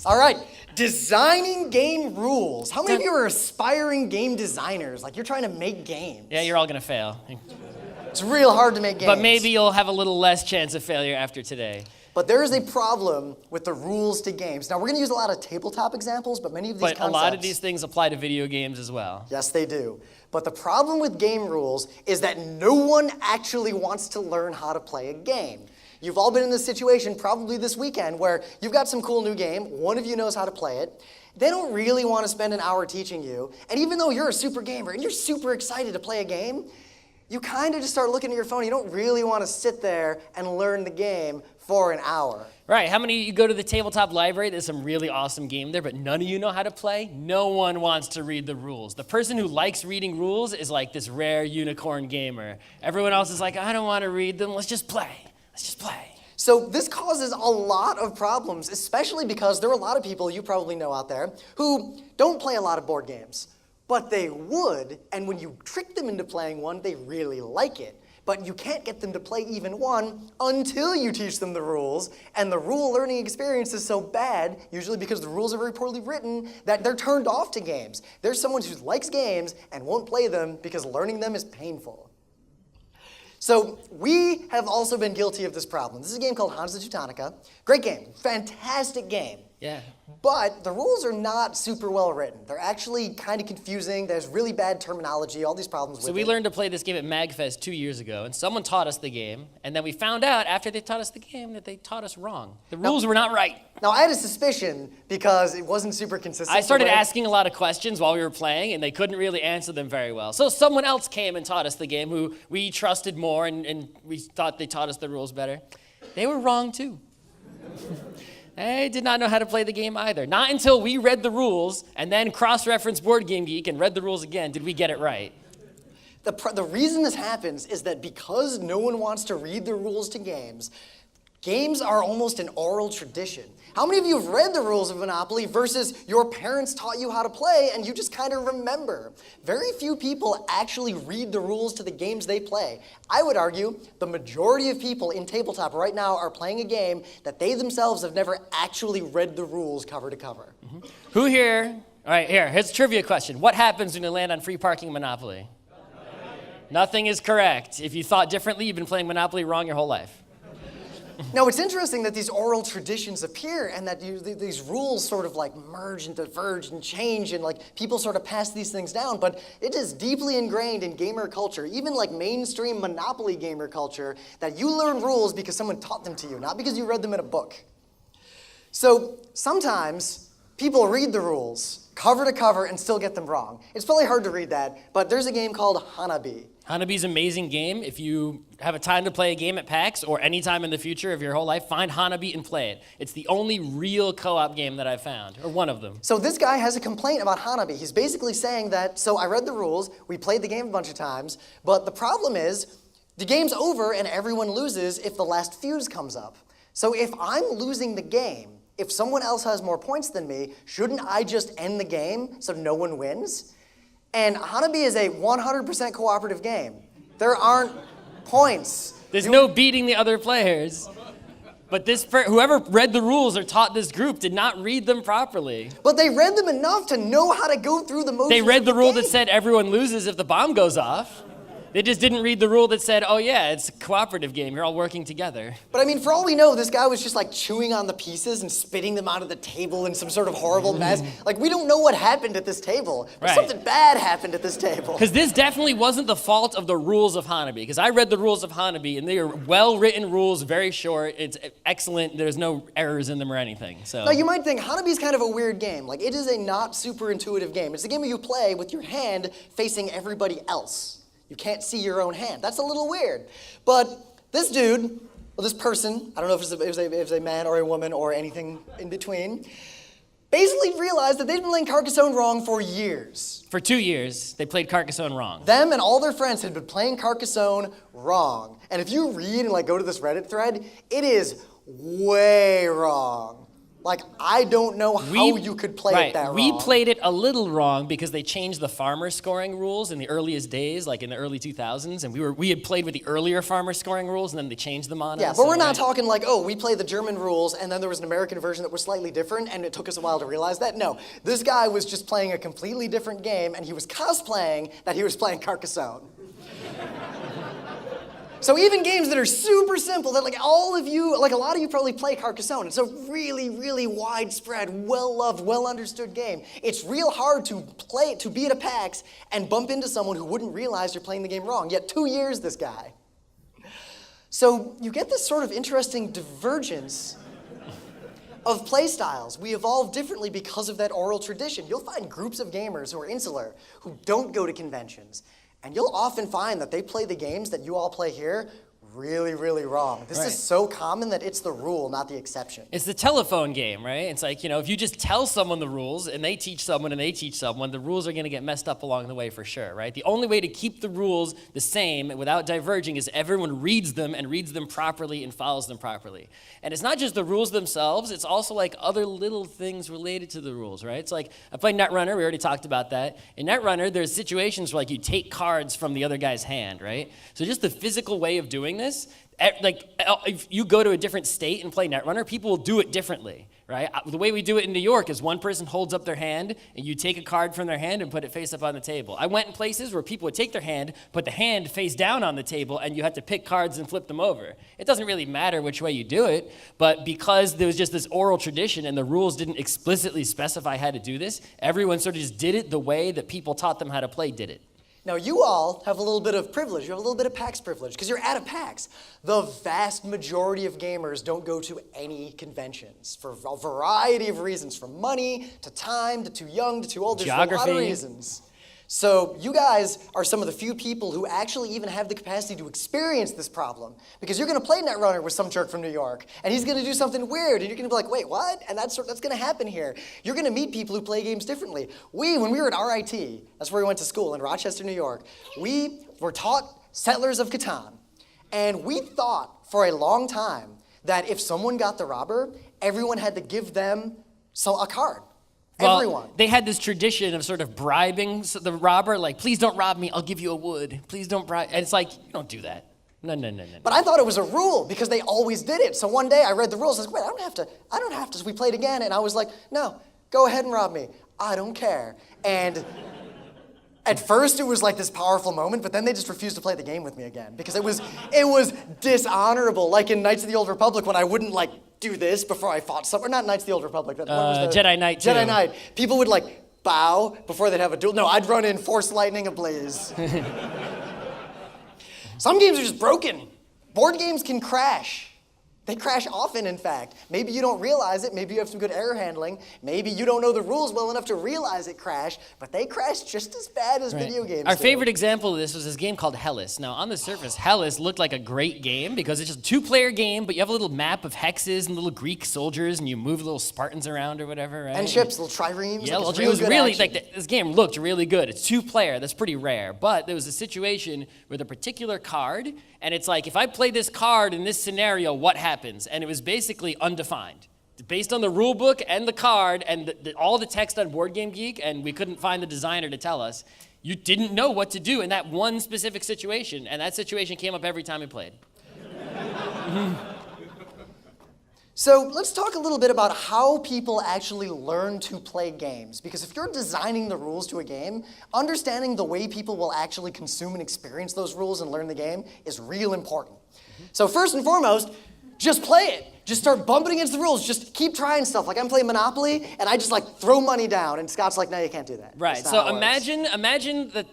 All right, designing game rules. How many of you are aspiring game designers? Like you're trying to make games. Yeah, you're all gonna fail. It's real hard to make games. But maybe you'll have a little less chance of failure after today. But there is a problem with the rules to games. Now, we're going to use a lot of tabletop examples, but many of these concepts... But a lot of these things apply to video games as well. Yes, they do. But the problem with game rules is that no one actually wants to learn how to play a game. You've all been in this situation probably this weekend where you've got some cool new game, one of you knows how to play it, they don't really want to spend an hour teaching you, and even though you're a super gamer and you're super excited to play a game, you kind of just start looking at your phone. You don't really want to sit there and learn the game for an hour. Right, how many of you go to the tabletop library, there's some really awesome game there, but none of you know how to play? No one wants to read the rules. The person who likes reading rules is like this rare unicorn gamer. Everyone else is like, I don't want to read them, let's just play. Let's just play. So this causes a lot of problems, especially because there are a lot of people you probably know out there who don't play a lot of board games. But they would, and when you trick them into playing one, they really like it. But you can't get them to play even one until you teach them the rules, and the rule learning experience is so bad, usually because the rules are very poorly written, that they're turned off to games. There's someone who likes games and won't play them because learning them is painful. So we have also been guilty of this problem. This is a game called Hansa Teutonica. Great game, fantastic game. Yeah. But the rules are not super well written. They're actually kind of confusing. There's really bad terminology, all these problems with it. So we learned to play this game at MagFest 2 years ago, and someone taught us the game, and then we found out after they taught us the game that they taught us wrong. The rules were not right. Now, I had a suspicion because it wasn't super consistent. I started asking a lot of questions while we were playing, and they couldn't really answer them very well. So someone else came and taught us the game who we trusted more, and we thought they taught us the rules better. They were wrong, too. They did not know how to play the game either. Not until we read the rules and then cross-referenced Board Game Geek and read the rules again did we get it right. The reason this happens is that because no one wants to read the rules to games, games are almost an oral tradition. How many of you have read the rules of Monopoly versus your parents taught you how to play and you just kind of remember? Very few people actually read the rules to the games they play. I would argue the majority of people in tabletop right now are playing a game that they themselves have never actually read the rules cover to cover. Mm-hmm. Who here, all right, here's a trivia question. What happens when you land on free parking Monopoly? Nothing is correct. If you thought differently, you've been playing Monopoly wrong your whole life. Now, it's interesting that these oral traditions appear and that these rules sort of like merge and diverge and change and like people sort of pass these things down, but it is deeply ingrained in gamer culture, even like mainstream Monopoly gamer culture, that you learn rules because someone taught them to you, not because you read them in a book. So sometimes people read the rules cover to cover and still get them wrong. It's probably hard to read that, but there's a game called Hanabi. Hanabi's an amazing game. If you have a time to play a game at PAX or any time in the future of your whole life, find Hanabi and play it. It's the only real co-op game that I've found, or one of them. So this guy has a complaint about Hanabi. He's basically saying that, so I read the rules, we played the game a bunch of times, but the problem is the game's over and everyone loses if the last fuse comes up. So if I'm losing the game, if someone else has more points than me, shouldn't I just end the game so no one wins? And Hanabi is a 100% cooperative game. There aren't points. There's no beating the other players. But whoever read the rules or taught this group did not read them properly. But they read them enough to know how to go through the motions. They read the rule game. that said everyone loses if the bomb goes off. They just didn't read the rule that said, oh yeah, it's a cooperative game, you're all working together. But I mean, for all we know, this guy was just like chewing on the pieces and spitting them out of the table in some sort of horrible mess. Like, we don't know what happened at this table. But Right. something bad happened at this table. Because this definitely wasn't the fault of the rules of Hanabi. Because I read the rules of Hanabi, and they are well-written rules, very short. It's excellent. There's no errors in them or anything. So Now, you might think Hanabi's kind of a weird game. Like, it is a not super intuitive game. It's a game where you play with your hand facing everybody else. You can't see your own hand. That's a little weird. But this dude, or this person, I don't know if it's a man or a woman or anything in between, basically realized that they've been playing Carcassonne wrong for years. for 2 years, they played Carcassonne wrong. Them and all their friends had been playing Carcassonne wrong. And if you read and like go to this Reddit thread, it is way wrong. Like, I don't know how you could play it that wrong. We played it a little wrong because they changed the farmer scoring rules in the earliest days, like in the early 2000s, and we had played with the earlier farmer scoring rules, and then they changed them on us. Yeah, but we're not talking like, oh, we play the German rules, and then there was an American version that was slightly different, and it took us a while to realize that. No, this guy was just playing a completely different game, and he was cosplaying that he was playing Carcassonne. So even games that are super simple, that like all of you, like a lot of you probably play Carcassonne. It's a really, really widespread, well-loved, well-understood game. It's real hard to play, to be at a PAX and bump into someone who wouldn't realize you're playing the game wrong. Yet 2 years, this guy. So you get this sort of interesting divergence of play styles. We evolve differently because of that oral tradition. You'll find groups of gamers who are insular, who don't go to conventions. And you'll often find that they play the games that you all play here really, really wrong. This is so common that it's the rule, not the exception. It's the telephone game, right? It's like, if you just tell someone the rules and they teach someone and they teach someone, the rules are going to get messed up along the way for sure, right? The only way to keep the rules the same without diverging is everyone reads them and reads them properly and follows them properly. And it's not just the rules themselves, it's also like other little things related to the rules, right? It's like, I play Netrunner, we already talked about that. In Netrunner, there's situations where like you take cards from the other guy's hand, right? So just the physical way of doing this, like if you go to a different state and play Netrunner, people will do it differently, right? The way we do it in New York is one person holds up their hand and you take a card from their hand and put it face up on the table. I went in places where people would take their hand, put the hand face down on the table, and you had to pick cards and flip them over. It doesn't really matter which way you do it, but because there was just this oral tradition and the rules didn't explicitly specify how to do this, everyone sort of just did it the way that people taught them how to play did it. Now, you all have a little bit of privilege. You have a little bit of PAX privilege because you're at a PAX. The vast majority of gamers don't go to any conventions for a variety of reasons, from money to time to too young to too old. There's a lot of reasons. So you guys are some of the few people who actually even have the capacity to experience this problem, because you're going to play Netrunner with some jerk from New York, and he's going to do something weird, and you're going to be like, wait, what? And that's going to happen here. You're going to meet people who play games differently. When we were at RIT, that's where we went to school in Rochester, New York, we were taught Settlers of Catan, and we thought for a long time that if someone got the robber, everyone had to give them a card. Well, everyone. They had this tradition of sort of bribing the robber, like, please don't rob me, I'll give you a wood. Please don't bribe. And it's like, you don't do that. No. But I thought it was a rule because they always did it. So one day I read the rules. I was like, wait, I don't have to. So we played again, and I was like, no, go ahead and rob me. I don't care. And at first it was like this powerful moment, but then they just refused to play the game with me again because it was dishonorable. Like in Knights of the Old Republic when I wouldn't like do this before I fought someone. Not Knights of the Old Republic. Jedi Knight Jedi Knight. People would like bow before they'd have a duel. No, I'd run in, force lightning ablaze. Some games are just broken. Board games can crash. They crash often, in fact. Maybe you don't realize it. Maybe you have some good error handling. Maybe you don't know the rules well enough to realize it crashed, but they crash just as bad as video games Our do. favorite example of this was this game called Hellas. Now, on the surface, Hellas looked like a great game because it's just a two-player game, but you have a little map of hexes and little Greek soldiers, and you move little Spartans around or whatever, right? And ships, little triremes. Yeah, like, it was really, like, this game looked really good. It's two-player. That's pretty rare. But there was a situation with a particular card, and it's like, if I play this card in this scenario, what happens? And it was basically undefined. Based on the rule book and the card and all the text on Board Game Geek, and we couldn't find the designer to tell us, you didn't know what to do in that one specific situation, and that situation came up every time we played. So let's talk a little bit about how people actually learn to play games. Because if you're designing the rules to a game, understanding the way people will actually consume and experience those rules and learn the game is real important. So first and foremost, just play it. Just start bumping against the rules. Just keep trying stuff. Like I'm playing Monopoly, and I just like throw money down, and Scott's like, no, you can't do that. Right, so imagine that,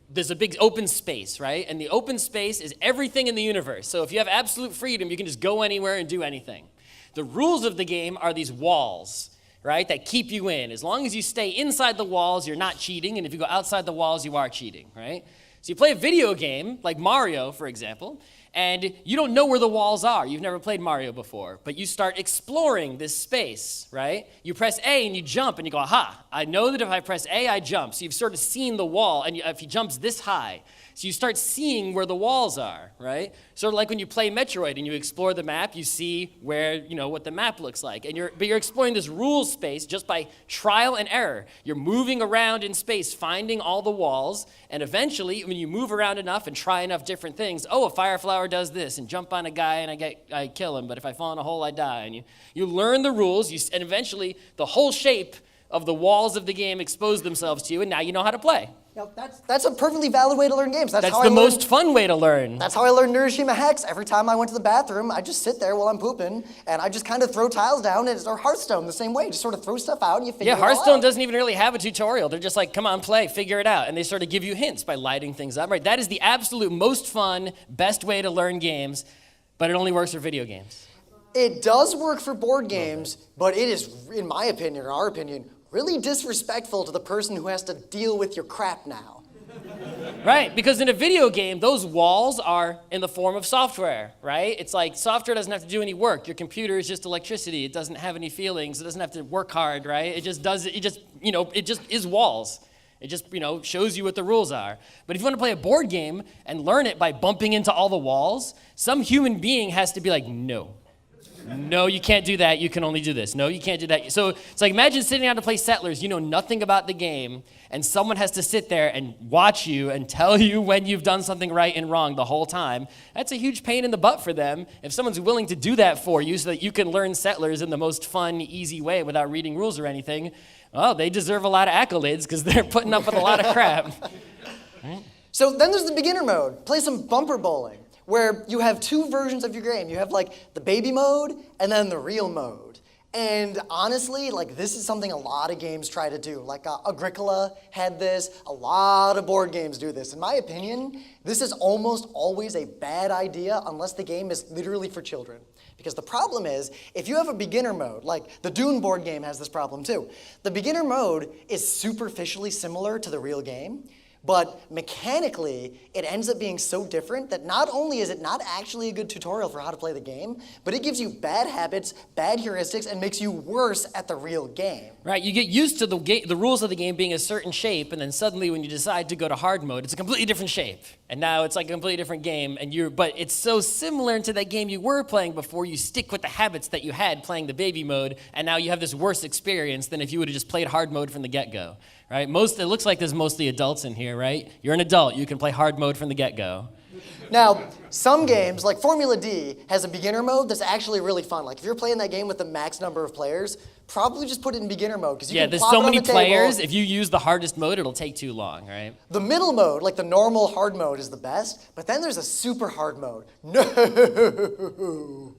there's a big open space, right? And the open space is everything in the universe. So if you have absolute freedom, you can just go anywhere and do anything. The rules of the game are these walls, right, that keep you in. As long as you stay inside the walls, you're not cheating, and if you go outside the walls, you are cheating, right? So you play a video game, like Mario, for example, and you don't know where the walls are. You've never played Mario before, but you start exploring this space, right? You press A and you jump, and you go, aha, I know that if I press A, I jump. So you've sort of seen the wall, and if he jumps this high, So you start seeing where the walls are, right? Sort of like when you play Metroid and you explore the map, you see where, what the map looks like. But you're exploring this rules space just by trial and error. You're moving around in space, finding all the walls, and eventually, when you move around enough and try enough different things, a fire flower does this, and jump on a guy and I kill him, but if I fall in a hole, I die. And you learn the rules, and eventually the whole shape of the walls of the game expose themselves to you, and now you know how to play. That's a perfectly valid way to learn games. That's the most fun way to learn. That's how I learned Nirishima Hex. Every time I went to the bathroom, I just sit there while I'm pooping, and I just kind of throw tiles down, or Hearthstone the same way. Just sort of throw stuff out, and you figure it all out. Hearthstone doesn't even really have a tutorial. They're just like, come on, play, figure it out. And they sort of give you hints by lighting things up. Right? That is the absolute most fun, best way to learn games, but it only works for video games. It does work for board games, but it is, in my opinion, or our opinion, really disrespectful to the person who has to deal with your crap now. Right, because in a video game, those walls are in the form of software, right? It's like software doesn't have to do any work. Your computer is just electricity. It doesn't have any feelings. It doesn't have to work hard, right? It just is walls. It just, shows you what the rules are. But if you want to play a board game and learn it by bumping into all the walls, some human being has to be like, no. No, you can't do that. You can only do this. No, you can't do that. So it's like, imagine sitting down to play Settlers. You know nothing about the game, and someone has to sit there and watch you and tell you when you've done something right and wrong the whole time. That's a huge pain in the butt for them. If someone's willing to do that for you so that you can learn Settlers in the most fun, easy way without reading rules or anything, well, they deserve a lot of accolades because they're putting up with a lot of crap. Right? So then there's the beginner mode. Play some bumper bowling, where you have two versions of your game. You have like the baby mode and then the real mode. And honestly, this is something a lot of games try to do. Agricola had this, a lot of board games do this. In my opinion, this is almost always a bad idea unless the game is literally for children. Because the problem is, if you have a beginner mode, like the Dune board game has this problem too. The beginner mode is superficially similar to the real game, but mechanically, it ends up being so different that not only is it not actually a good tutorial for how to play the game, but it gives you bad habits, bad heuristics, and makes you worse at the real game. Right, you get used to the rules of the game being a certain shape, and then suddenly when you decide to go to hard mode, it's a completely different shape. And now it's like a completely different game, but it's so similar to that game you were playing before, you stick with the habits that you had playing the baby mode, and now you have this worse experience than if you would have just played hard mode from the get-go. Right? It looks like there's mostly adults in here, right? You're an adult, you can play hard mode from the get-go. Now, some games, like Formula D, has a beginner mode that's actually really fun. Like if you're playing that game with the max number of players, probably just put it in beginner mode. Because there's so many players, if you use the hardest mode, it'll take too long, right? The middle mode, like the normal hard mode, is the best, but then there's a super hard mode. No!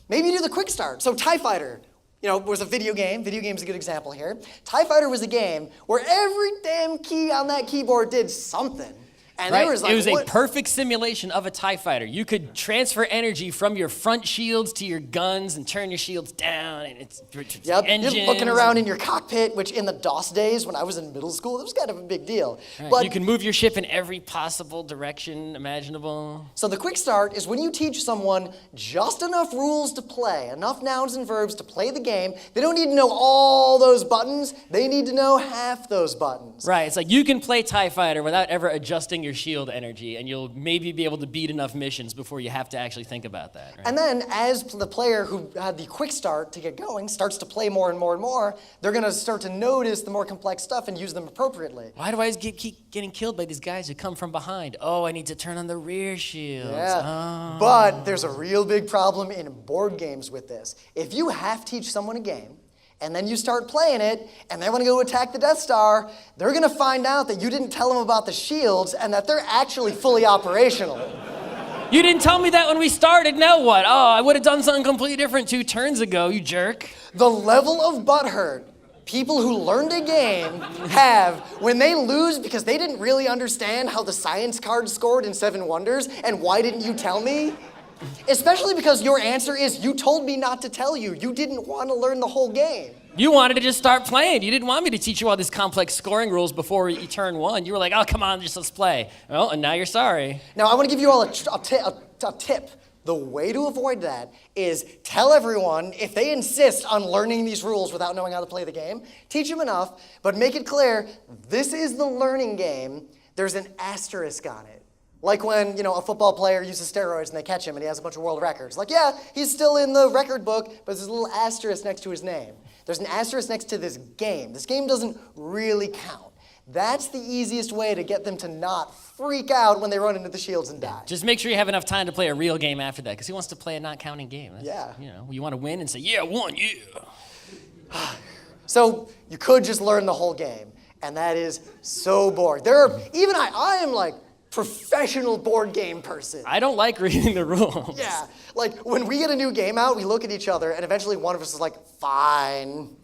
Maybe you do the quick start. So TIE Fighter. Was a video game. Video game's a good example here. TIE Fighter was a game where every damn key on that keyboard did something. And right? It was a perfect simulation of a TIE Fighter. You could transfer energy from your front shields to your guns and turn your shields down, and it's engines. You're looking around in your cockpit, which in the DOS days when I was in middle school, it was kind of a big deal. Right. But you can move your ship in every possible direction imaginable. So the quick start is when you teach someone just enough rules to play, enough nouns and verbs to play the game. They don't need to know all those buttons. They need to know half those buttons. Right. It's like you can play TIE Fighter without ever adjusting your shield energy, and you'll maybe be able to beat enough missions before you have to actually think about that. Right? And then as the player who had the quick start to get going starts to play more and more and more, they're going to start to notice the more complex stuff and use them appropriately. Why do I keep getting killed by these guys who come from behind? Oh, I need to turn on the rear shields. Yeah. Oh. But there's a real big problem in board games with this. If you half teach someone a game, and then you start playing it, and they want to go attack the Death Star, they're going to find out that you didn't tell them about the shields and that they're actually fully operational. You didn't tell me that when we started, now what? Oh, I would have done something completely different 2 turns ago, you jerk. The level of butthurt people who learned a game have when they lose because they didn't really understand how the science card scored in Seven Wonders, and why didn't you tell me? Especially because your answer is, you told me not to tell you. You didn't want to learn the whole game. You wanted to just start playing. You didn't want me to teach you all these complex scoring rules before you turn 1. You were like, oh, come on, just let's play. Well, and now you're sorry. Now, I want to give you all a tip. The way to avoid that is tell everyone, if they insist on learning these rules without knowing how to play the game, teach them enough, but make it clear, this is the learning game. there's an asterisk on it. Like when, a football player uses steroids and they catch him and he has a bunch of world records. Like, yeah, he's still in the record book, but there's a little asterisk next to his name. There's an asterisk next to this game. This game doesn't really count. That's the easiest way to get them to not freak out when they run into the shields and die. Just make sure you have enough time to play a real game after that, because who wants to play a not counting game? Yeah. You want to win and say, yeah, I won, yeah. So you could just learn the whole game, and that is so boring. I am like professional board game person. I don't like reading the rules. Yeah, like when we get a new game out, we look at each other, and eventually one of us is like, fine.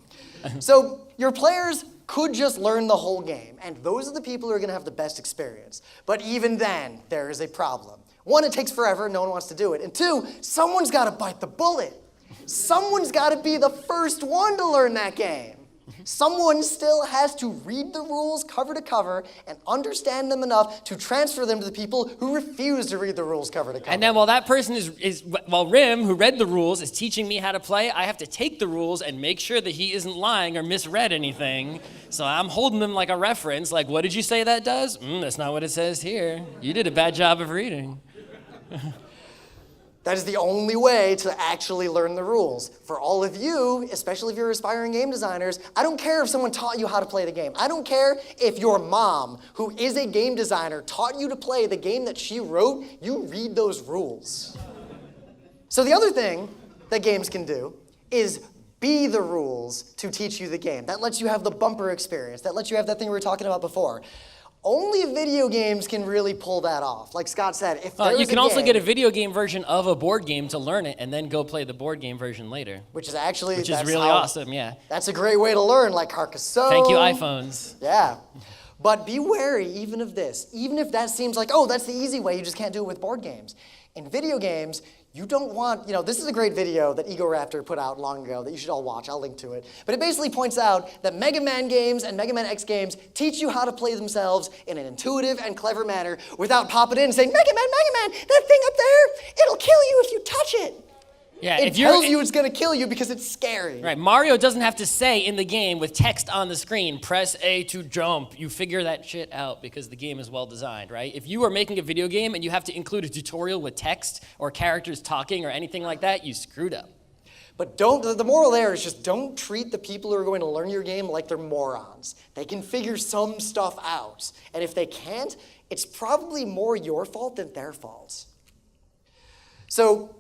So your players could just learn the whole game, and those are the people who are gonna have the best experience. But even then, there is a problem. One, it takes forever, no one wants to do it. And two, someone's gotta bite the bullet. Someone's gotta be the first one to learn that game. Someone still has to read the rules cover to cover and understand them enough to transfer them to the people who refuse to read the rules cover to cover. And then while that person while Rim, who read the rules, is teaching me how to play, I have to take the rules and make sure that he isn't lying or misread anything. So I'm holding them like a reference, like, what did you say that does? That's not what it says here. You did a bad job of reading. That is the only way to actually learn the rules. For all of you, especially if you're aspiring game designers, I don't care if someone taught you how to play the game. I don't care if your mom, who is a game designer, taught you to play the game that she wrote. You read those rules. So the other thing that games can do is be the rules to teach you the game. That lets you have the bumper experience. That lets you have that thing we were talking about before. Only video games can really pull that off. Like Scott said, if there's you can also get a video game version of a board game to learn it and then go play the board game version later. Which is actually really awesome, yeah. That's a great way to learn, like Carcassonne. Thank you, iPhones. Yeah. But be wary even of this. Even if that seems like, oh, that's the easy way, you just can't do it with board games. In video games, you don't want, this is a great video that Ego Raptor put out long ago that you should all watch. I'll link to it. But it basically points out that Mega Man games and Mega Man X games teach you how to play themselves in an intuitive and clever manner without popping in and saying, Mega Man, that thing up there, it'll kill you if you touch it. Yeah, it tells you it's going to kill you because it's scary. Right, Mario doesn't have to say in the game with text on the screen, press A to jump. You figure that shit out because the game is well designed, right? If you are making a video game and you have to include a tutorial with text or characters talking or anything like that, you screwed up. But the moral there is just don't treat the people who are going to learn your game like they're morons. They can figure some stuff out. And if they can't, it's probably more your fault than their fault. So,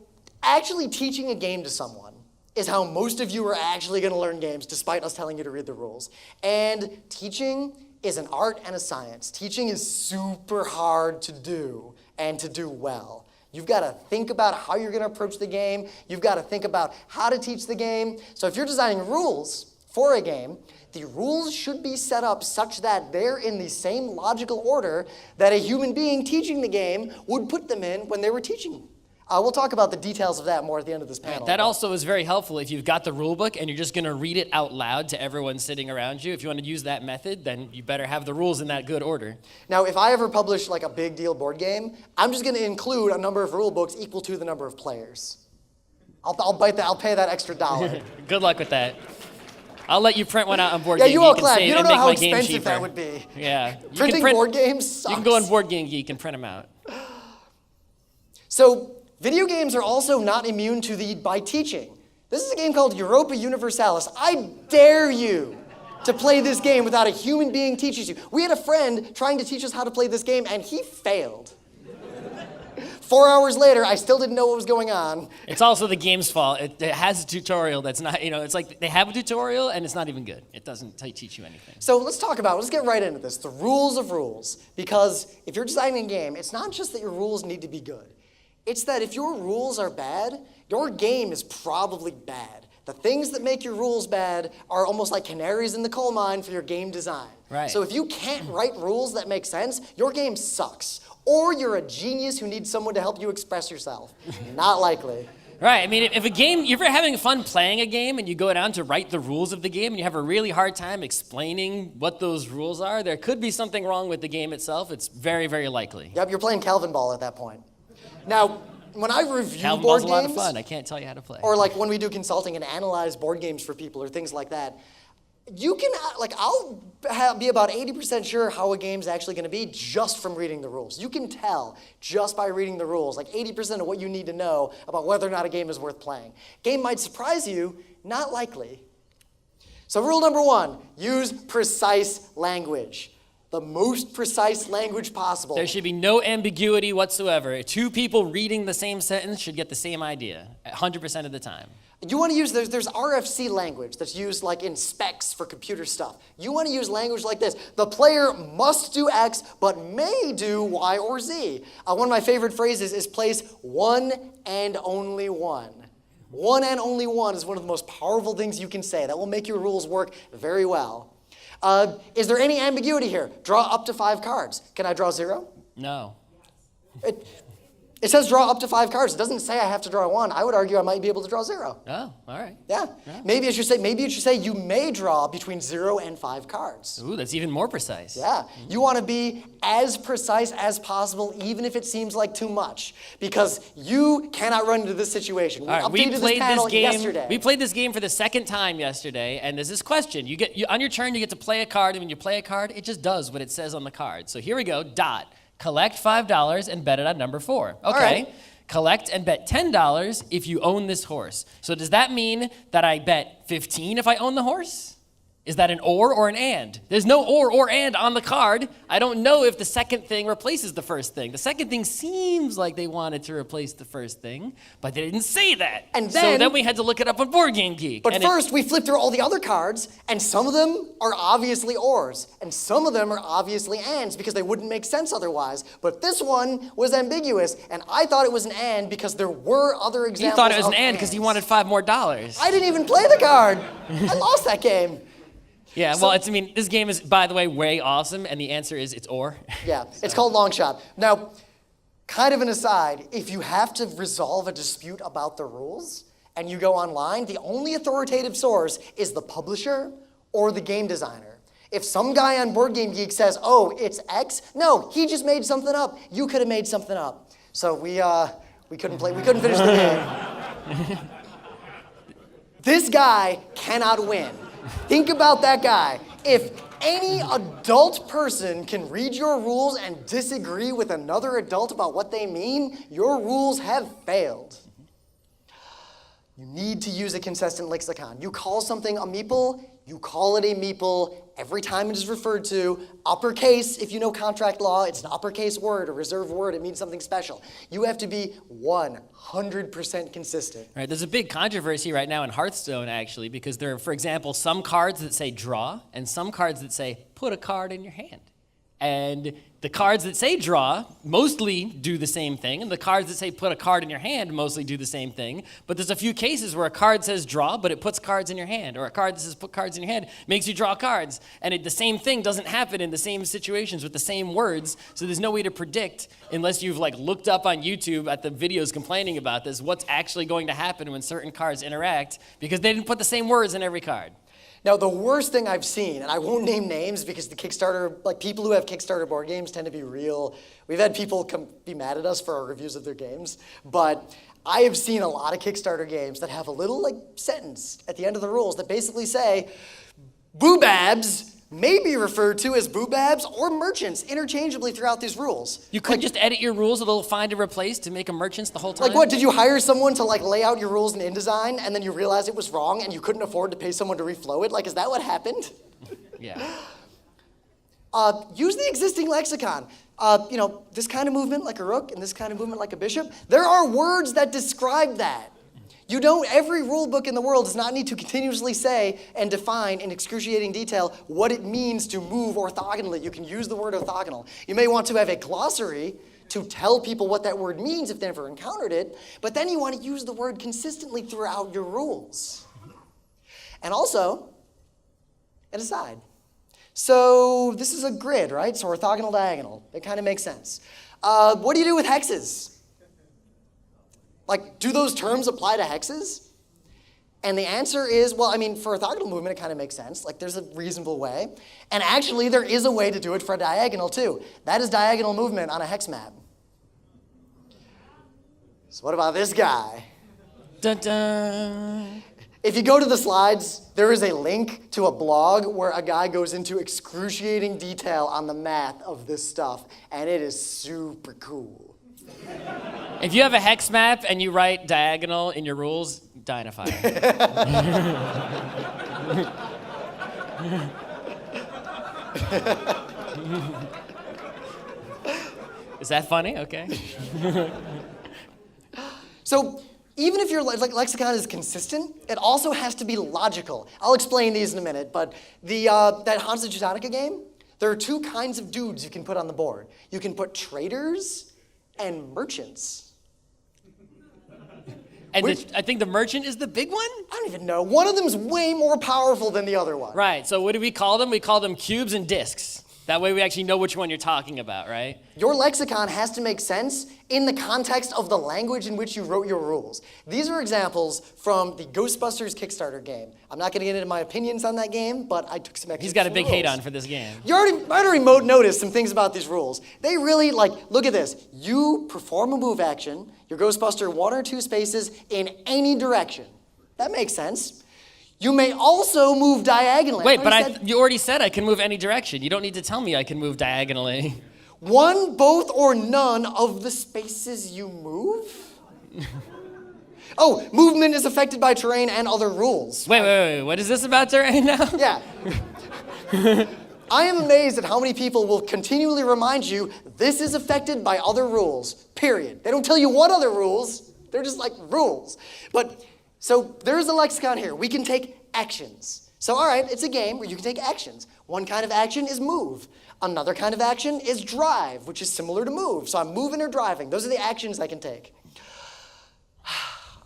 actually teaching a game to someone is how most of you are actually going to learn games, despite us telling you to read the rules. And teaching is an art and a science. Teaching is super hard to do and to do well. You've got to think about how you're going to approach the game. You've got to think about how to teach the game. So if you're designing rules for a game, the rules should be set up such that they're in the same logical order that a human being teaching the game would put them in when they were teaching. We'll talk about the details of that more at the end of this panel. That also is very helpful if you've got the rule book and you're just going to read it out loud to everyone sitting around you. If you want to use that method, then you better have the rules in that good order. Now, if I ever publish like a big deal board game, I'm just going to include a number of rule books equal to the number of players. I'll pay that extra $1. Good luck with that. I'll let you print one out on Board Yeah, Game you all Geek clap. and You save don't and know make how my game expensive cheaper. that would be. Yeah. Printing board games sucks. You can go on Board Game Geek and print them out. So, video games are also not immune to by teaching. This is a game called Europa Universalis. I dare you to play this game without a human being teaching you. We had a friend trying to teach us how to play this game, and he failed. 4 hours later, I still didn't know what was going on. It's also the game's fault. It has a tutorial that's not, it's like they have a tutorial and it's not even good. It doesn't teach you anything. So let's get right into this, the rules of rules. Because if you're designing a game, it's not just that your rules need to be good. It's that if your rules are bad, your game is probably bad. The things that make your rules bad are almost like canaries in the coal mine for your game design. Right. So if you can't write rules that make sense, your game sucks. Or you're a genius who needs someone to help you express yourself. Not likely. Right, I mean, if you're having fun playing a game and you go down to write the rules of the game and you have a really hard time explaining what those rules are, there could be something wrong with the game itself. It's very, very likely. Yep, you're playing Calvin Ball at that point. Now, when I review Calvin board Ball's a games, lot of fun. I can't tell you how to play. or like when we do consulting and analyze board games for people or things like that, You can, I'll be about 80% sure how a game's actually going to be just from reading the rules. You can tell just by reading the rules, like 80% of what you need to know about whether or not a game is worth playing. Game might surprise you, not likely. So rule number 1, use precise language. The most precise language possible. There should be no ambiguity whatsoever. Two people reading the same sentence should get the same idea 100% of the time. You want to use, there's RFC language that's used like in specs for computer stuff. You want to use language like this. The player must do X, but may do Y or Z. One of my favorite phrases is place one and only one. One and only one is one of the most powerful things you can say. That will make your rules work very well. Is there any ambiguity here? Draw up to 5 cards. Can I draw 0? No. It says draw up to 5 cards. It doesn't say I have to draw 1. I would argue I might be able to draw 0. Oh, all right. Yeah. Maybe it should say you may draw between 0 and 5 cards. Ooh, that's even more precise. Yeah. You want to be as precise as possible, even if it seems like too much, because you cannot run into this situation. All right, we updated played this panel this game. yesterday. We played this game for the second time yesterday, and there's this question. On your turn, you get to play a card, and when you play a card, it just does what it says on the card. So here we go. Dot. Collect $5 and bet it on number 4. Okay. right. Collect and bet $10 if you own this horse. So does that mean that I bet 15 if I own the horse? Is that an or an and? There's no or and on the card. I don't know if the second thing replaces the first thing. The second thing seems like they wanted to replace the first thing, but they didn't say that. And so then- then we had to look it up on Board Game Geek. But And first, we flip through all the other cards, and some of them are obviously ors, and some of them are obviously ands because they wouldn't make sense otherwise. But this one was ambiguous, and I thought it was an and because there were other you examples. thought it was an of and because he ands. wanted $5 more. I didn't even play the card. I lost that game. Yeah, well, this game is, by the way, way awesome, and the answer is it's or. Yeah, it's called Long Shot. Now, kind of an aside, if you have to resolve a dispute about the rules and you go online, the only authoritative source is the publisher or the game designer. If some guy on Board Game Geek says, oh, it's X, no, he just made something up. You could have made something up. So we couldn't finish the game. This guy cannot win. Think about that guy. If any adult person can read your rules and disagree with another adult about what they mean, your rules have failed. You need to use a consistent lexicon. You call something a meeple, you call it a meeple every time it is referred to. Uppercase, if you know contract law, it's an uppercase word, a reserved word, it means something special. You have to be 100% consistent. Right, there's a big controversy right now in Hearthstone, actually, because there are, for example, some cards that say draw and some cards that say put a card in your hand. And the cards that say draw mostly do the same thing, and the cards that say put a card in your hand mostly do the same thing. But there's a few cases where a card says draw, but it puts cards in your hand, or a card that says put cards in your hand makes you draw cards. And the same thing doesn't happen in the same situations with the same words, so there's no way to predict, unless you've looked up on YouTube at the videos complaining about this, what's actually going to happen when certain cards interact, because they didn't put the same words in every card. Now, the worst thing I've seen, and I won't name names because the Kickstarter, people who have Kickstarter board games tend to be real. We've had people come be mad at us for our reviews of their games, but I have seen a lot of Kickstarter games that have a little sentence at the end of the rules that basically say, boobabs may be referred to as boobabs or merchants interchangeably throughout these rules. You could just edit your rules a little find and replace to make them merchants the whole time. Like what, did you hire someone to lay out your rules in InDesign and then you realized it was wrong and you couldn't afford to pay someone to reflow it? Is that what happened? Yeah. Use the existing lexicon. This kind of movement like a rook and this kind of movement like a bishop. There are words that describe that. Every rule book in the world does not need to continuously say and define in excruciating detail what it means to move orthogonally. You can use the word orthogonal. You may want to have a glossary to tell people what that word means if they never encountered it, but then you want to use the word consistently throughout your rules. And also, an aside. So this is a grid, right? So orthogonal, diagonal. It kind of makes sense. What do you do with hexes? Do those terms apply to hexes? And the answer is, for orthogonal movement, it kind of makes sense. There's a reasonable way. And actually, there is a way to do it for diagonal, too. That is diagonal movement on a hex map. So what about this guy? Dun dun. If you go to the slides, there is a link to a blog where a guy goes into excruciating detail on the math of this stuff, and it is super cool. If you have a hex map and you write diagonal in your rules, die in a fire. Is that funny? Okay. So even if your lexicon is consistent, it also has to be logical. I'll explain these in a minute, but that Hansa Teutonica game, there are two kinds of dudes you can put on the board. You can put traders and merchants. And I think the merchant is the big one? I don't even know. One of them's way more powerful than the other one. Right, so what do we call them? We call them cubes and discs. That way we actually know which one you're talking about, right? Your lexicon has to make sense in the context of the language in which you wrote your rules. These are examples from the Ghostbusters Kickstarter game. I'm not going to get into my opinions on that game, but I took some extra He's got a big rules. hate on for this game. I already noticed some things about these rules. They really, look at this. You perform a move action, your Ghostbuster 1 or 2 spaces in any direction. That makes sense. You may also move diagonally. Wait, but you already said I can move any direction. You don't need to tell me I can move diagonally. One, both, or none of the spaces you move? Oh, movement is affected by terrain and other rules. Wait. What is this about terrain now? Yeah. I am amazed at how many people will continually remind you this is affected by other rules, period. They don't tell you what other rules. They're just like rules. So there's a lexicon here. We can take actions. So all right, it's a game where you can take actions. One kind of action is move. Another kind of action is drive, which is similar to move. So I'm moving or driving. Those are the actions I can take.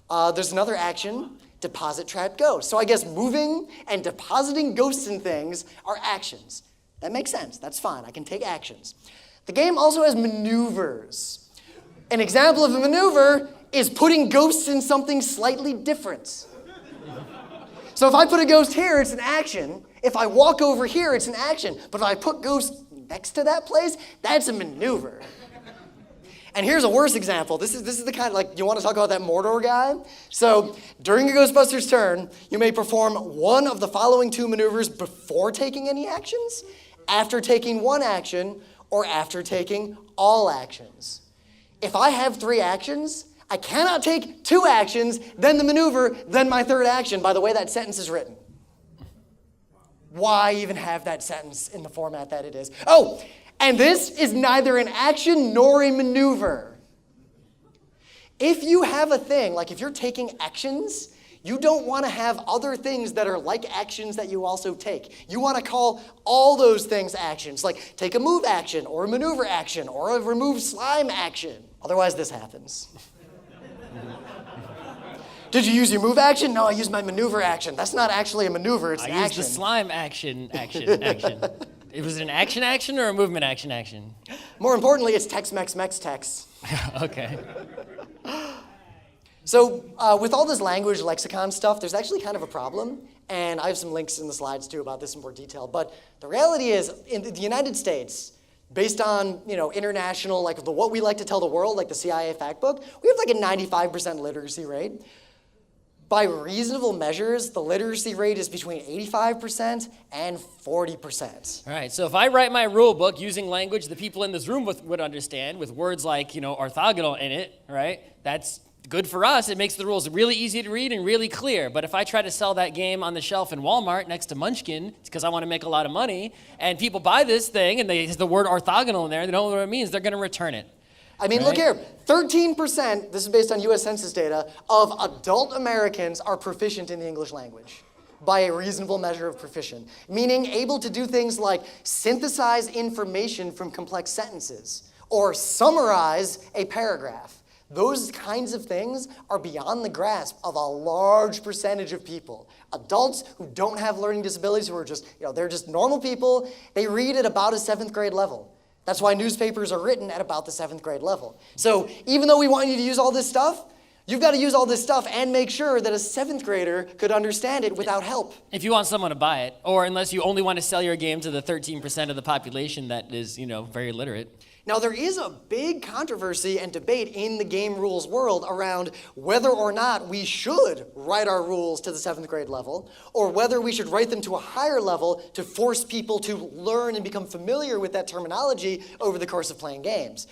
There's another action, deposit trap ghost. So I guess moving and depositing ghosts and things are actions. That makes sense. That's fine. I can take actions. The game also has maneuvers. An example of a maneuver is putting ghosts in something slightly different. So if I put a ghost here, it's an action. If I walk over here, it's an action. But if I put ghosts next to that place, that's a maneuver. And here's a worse example. This is the kind of, you want to talk about that Mordor guy? So during a Ghostbuster's turn, you may perform one of the following 2 maneuvers before taking any actions, after taking 1 action, or after taking all actions. If I have 3 actions, I cannot take 2 actions, then the maneuver, then my 3rd action by the way that sentence is written. Why even have that sentence in the format that it is? Oh, and this is neither an action nor a maneuver. If you have a thing, like if you're taking actions, you don't want to have other things that are like actions that you also take. You want to call all those things actions, like take a move action, or a maneuver action, or a remove slime action. Otherwise, this happens. Did you use your move action? No, I used my maneuver action. That's not actually a maneuver, it's an action. I used the slime action. It was an action or a movement action? More importantly, it's Tex-Mex-Mex-Tex. Okay. So with all this language lexicon stuff, there's actually kind of a problem. And I have some links in the slides too about this in more detail. But the reality is, in the United States, based on international, what we like to tell the world, like the CIA fact book, we have a 95% literacy rate. By reasonable measures, the literacy rate is between 85% and 40%. All right, so if I write my rule book using language the people in this room would understand, with words like, orthogonal in it, right? That's good for us. It makes the rules really easy to read and really clear. But if I try to sell that game on the shelf in Walmart next to Munchkin, because I want to make a lot of money, and people buy this thing and there's the word orthogonal in there, they don't know what it means, they're going to return it. I mean, look here, 13%, this is based on US Census data, of adult Americans are proficient in the English language by a reasonable measure of proficient, meaning able to do things like synthesize information from complex sentences or summarize a paragraph. Those kinds of things are beyond the grasp of a large percentage of people. Adults who don't have learning disabilities, who are just, they're just normal people, they read at about a 7th grade level. That's why newspapers are written at about the 7th grade level. So even though we want you to use all this stuff, You've got to use all this stuff and make sure that a 7th grader could understand it without help. If you want someone to buy it, or unless you only want to sell your game to the 13% of the population that is, very literate. Now, there is a big controversy and debate in the game rules world around whether or not we should write our rules to the 7th grade level, or whether we should write them to a higher level to force people to learn and become familiar with that terminology over the course of playing games.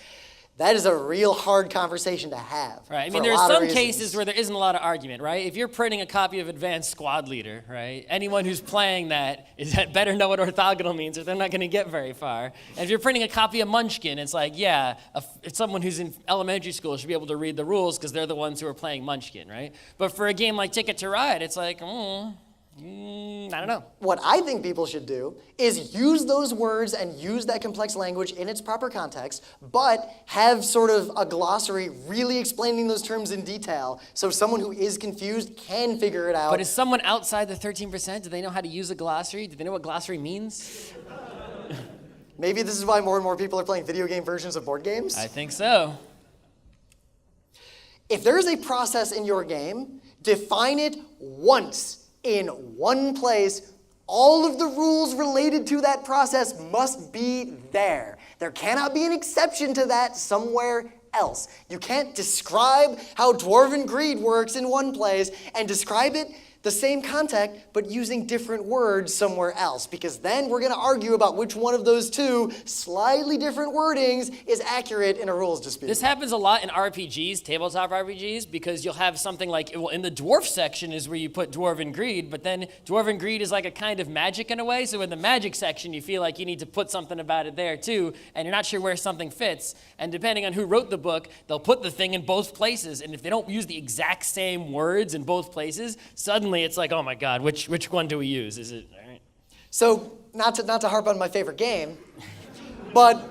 That is a real hard conversation to have. Right. I mean, there are some cases where there isn't a lot of argument, right? If you're printing a copy of Advanced Squad Leader, right, anyone who's playing that better know what orthogonal means, or they're not going to get very far. And if you're printing a copy of Munchkin, it's like, it's someone who's in elementary school should be able to read the rules because they're the ones who are playing Munchkin, right? But for a game like Ticket to Ride, it's like, I don't know. What I think people should do is use those words and use that complex language in its proper context, but have sort of a glossary really explaining those terms in detail so someone who is confused can figure it out. But is someone outside the 13%? Do they know how to use a glossary? Do they know what glossary means? Maybe this is why more and more people are playing video game versions of board games? I think so. If there is a process in your game, define it once. In one place, all of the rules related to that process must be there. There cannot be an exception to that somewhere else. You can't describe how Dwarven Greed works in one place and describe it the same content, but using different words somewhere else, because then we're going to argue about which one of those two slightly different wordings is accurate in a rules dispute. This happens a lot in RPGs, tabletop RPGs, because you'll have something like, well, in the dwarf section is where you put Dwarven Greed, but then Dwarven Greed is like a kind of magic in a way, so in the magic section you feel like you need to put something about it there too, and you're not sure where something fits, and depending on who wrote the book, they'll put the thing in both places, and if they don't use the exact same words in both places, suddenly it's like, oh my God, which one do we use? Is it, all right? So, not to harp on my favorite game, but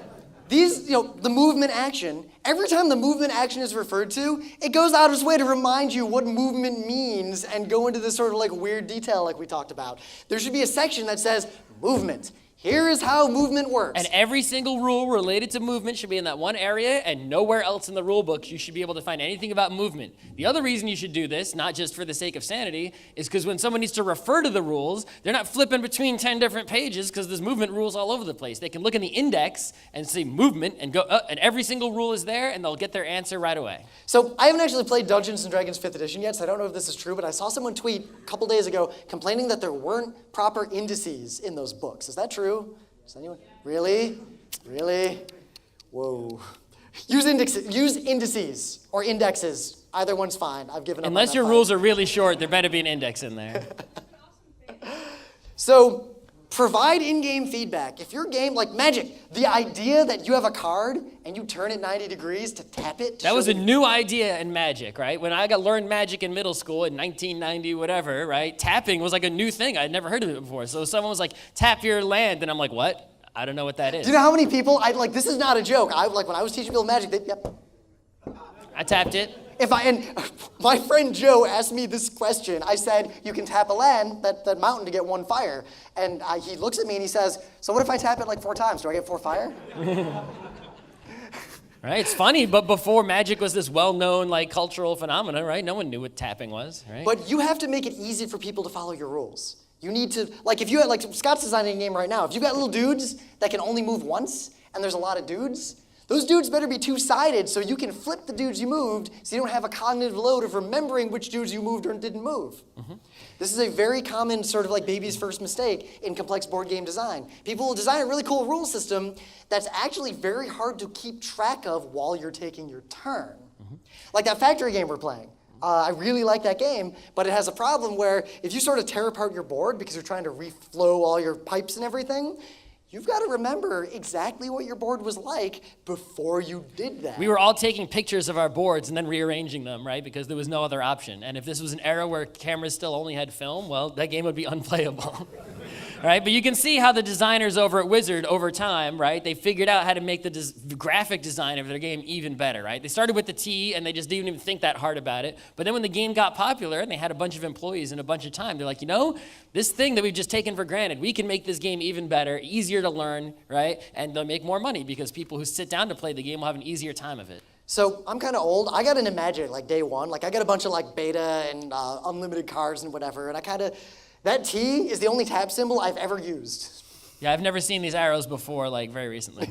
these, the movement action, every time the movement action is referred to, it goes out of its way to remind you what movement means and go into this sort of like weird detail like we talked about. There should be a section that says movement. Here is how movement works. And every single rule related to movement should be in that one area, and nowhere else in the rule books you should be able to find anything about movement. The other reason you should do this, not just for the sake of sanity, is because when someone needs to refer to the rules, they're not flipping between 10 different pages because there's movement rules all over the place. They can look in the index and see movement and go, and every single rule is there, and they'll get their answer right away. So I haven't actually played Dungeons & Dragons 5th edition yet, so I don't know if this is true, but I saw someone tweet a couple days ago complaining that there weren't proper indices in those books. Is that true? Does anyone? Really? Really? Whoa. Use indices or indexes. Either one's fine. I've given up. Unless your rules are really short, there better be an index in there. So provide in-game feedback. If your game, like Magic, the idea that you have a card and you turn it 90 degrees to tap it. That was a new idea in Magic, right? When I learned Magic in middle school in 1990, whatever, right? Tapping was like a new thing. I'd never heard of it before. So someone was like, tap your land. And I'm like, what? I don't know what that is. Do you know how many people, this is not a joke. When I was teaching people Magic, I tapped it. And my friend Joe asked me this question. I said, you can tap a land, that mountain, to get 1 fire. And he looks at me and he says, so what if I tap it like 4 times? Do I get 4 fire? Right, it's funny, but before Magic was this well-known cultural phenomenon, right? No one knew what tapping was, right? But you have to make it easy for people to follow your rules. You need to, if you had, Scott's designing a game right now. If you've got little dudes that can only move once, and there's a lot of dudes, those dudes better be two-sided so you can flip the dudes you moved so you don't have a cognitive load of remembering which dudes you moved or didn't move. Mm-hmm. This is a very common sort of baby's first mistake in complex board game design. People will design a really cool rule system that's actually very hard to keep track of while you're taking your turn. Mm-hmm. Like that factory game we're playing. I really like that game, but it has a problem where if you sort of tear apart your board because you're trying to reflow all your pipes and everything, you've got to remember exactly what your board was like before you did that. We were all taking pictures of our boards and then rearranging them, right? Because there was no other option. And if this was an era where cameras still only had film, well, that game would be unplayable. Right? But you can see how the designers over at Wizard, over time, right, they figured out how to make the graphic design of their game even better, right? They started with the T, and they just didn't even think that hard about it. But then when the game got popular, and they had a bunch of employees and a bunch of time, they're like, this thing that we've just taken for granted, we can make this game even better, easier to learn, right? And they'll make more money because people who sit down to play the game will have an easier time of it. So I'm kind of old. I got into Magic like day one. Like I got a bunch of like beta and unlimited cards and whatever. And that T is the only tab symbol I've ever used. Yeah, I've never seen these arrows before, like very recently.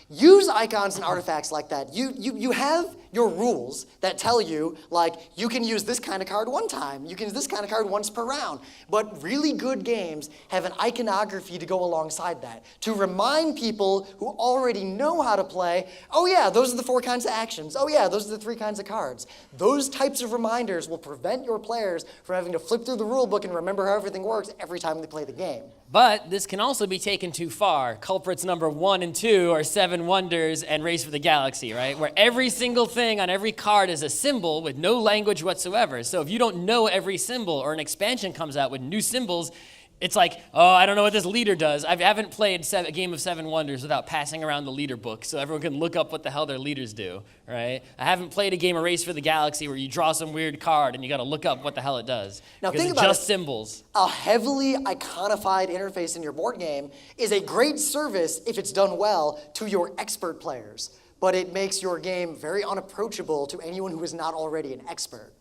Use icons and artifacts like that. You have your rules that tell you, like, you can use this kind of card one time. You can use this kind of card once per round. But really good games have an iconography to go alongside that, to remind people who already know how to play, oh yeah, those are the 4 kinds of actions. Oh yeah, those are the 3 kinds of cards. Those types of reminders will prevent your players from having to flip through the rule book and remember how everything works every time they play the game. But this can also be taken too far. Culprits number 1 and 2 are 7 Wonders and Race for the Galaxy, right? Where every single thing on every card is a symbol with no language whatsoever. So if you don't know every symbol, or an expansion comes out with new symbols, it's like, oh, I don't know what this leader does. I haven't played a game of 7 Wonders without passing around the leader book so everyone can look up what the hell their leaders do, right? I haven't played a game of Race for the Galaxy where you draw some weird card and you got to look up what the hell it does. Now because think it's about just it. Symbols. A heavily iconified interface in your board game is a great service if it's done well to your expert players, but it makes your game very unapproachable to anyone who is not already an expert.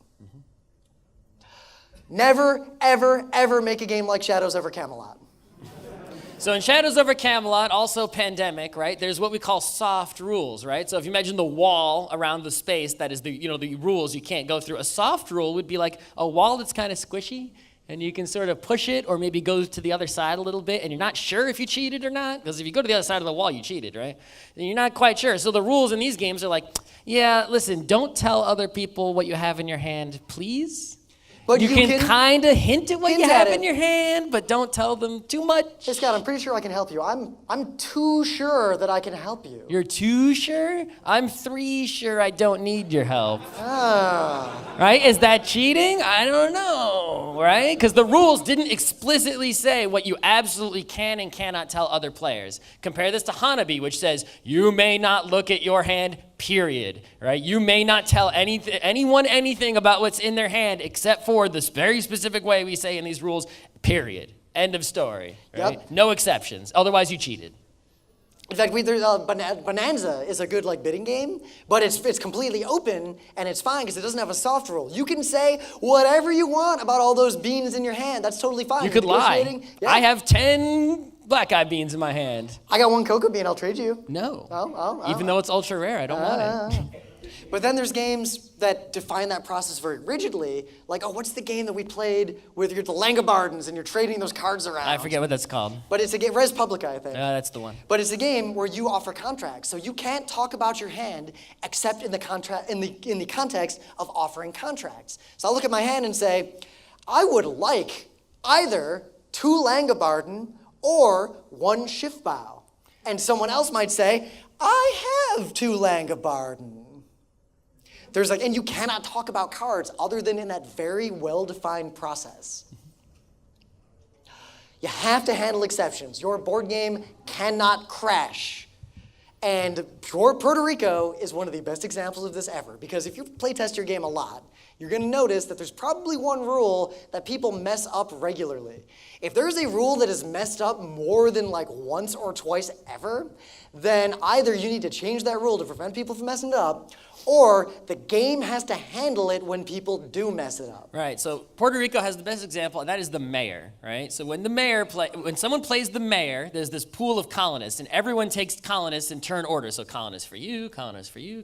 Never, ever, ever make a game like Shadows over Camelot. So in Shadows over Camelot, also Pandemic, right? There's what we call soft rules, right? So if you imagine the wall around the space that is the rules you can't go through. A soft rule would be like a wall that's kind of squishy, and you can sort of push it or maybe go to the other side a little bit, and you're not sure if you cheated or not, because if you go to the other side of the wall, you cheated, right? And you're not quite sure. So the rules in these games are like, yeah, listen, don't tell other people what you have in your hand, please. But you can kind of hint at what you hint have at in it. your hand, but don't tell them too much. Hey Scott, I'm pretty sure I can help you. I'm too sure that I can help you. You're 2 sure? I'm 3 sure I don't need your help. Ah. Right? Is that cheating? I don't know, right? Because the rules didn't explicitly say what you absolutely can and cannot tell other players. Compare this to Hanabi, which says, you may not look at your hand, period, right? You may not tell anyone anything about what's in their hand except for this very specific way we say in these rules, period. End of story, right? Yep. No exceptions. Otherwise, you cheated. In fact, Bonanza is a good bidding game, but it's completely open and it's fine because it doesn't have a soft rule. You can say whatever you want about all those beans in your hand. That's totally fine. You could lie. Yeah. I have 10 black-eyed beans in my hand. I got 1 cocoa bean. I'll trade you. No. Oh. Even though it's ultra rare, I don't want it. But then there's games that define that process very rigidly, like, oh, what's the game that we played with the Langobardens and you're trading those cards around? I forget what that's called. But it's a game, Res Publica, I think. That's the one. But it's a game where you offer contracts, so you can't talk about your hand except in the context of offering contracts. So I'll look at my hand and say, I would like either 2 Langobarden or 1 Schiffbau. And someone else might say, I have 2 Langobarden. And you cannot talk about cards other than in that very well-defined process. You have to handle exceptions. Your board game cannot crash. And Puerto Rico is one of the best examples of this ever, because if you playtest your game a lot, you're going to notice that there's probably one rule that people mess up regularly. If there's a rule that is messed up more than once or twice ever, then either you need to change that rule to prevent people from messing it up, or the game has to handle it when people do mess it up. Right, so Puerto Rico has the best example, and that is the mayor, right? So when someone plays the mayor, there's this pool of colonists, and everyone takes colonists in turn order. So colonists for you,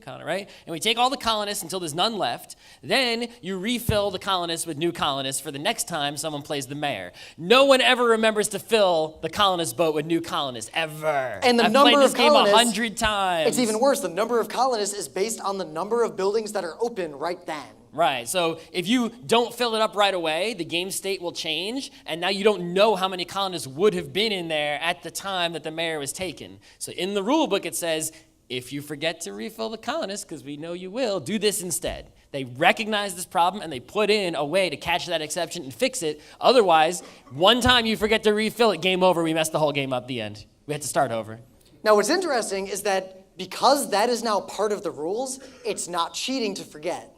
right? And we take all the colonists until there's none left. Then you refill the colonists with new colonists for the next time someone plays the mayor. No one ever remembers to fill the colonist boat with new colonists, ever. And the I've number played this of game colonists, 100 times. It's even worse. The number of colonists is based on the number of buildings that are open right then. Right, so if you don't fill it up right away, the game state will change, and now you don't know how many colonists would have been in there at the time that the mayor was taken. So in the rule book it says, if you forget to refill the colonists, because we know you will, do this instead. They recognize this problem and they put in a way to catch that exception and fix it. Otherwise, one time you forget to refill it, game over, we messed the whole game up at the end. We had to start over. Now what's interesting is that because that is now part of the rules, it's not cheating to forget.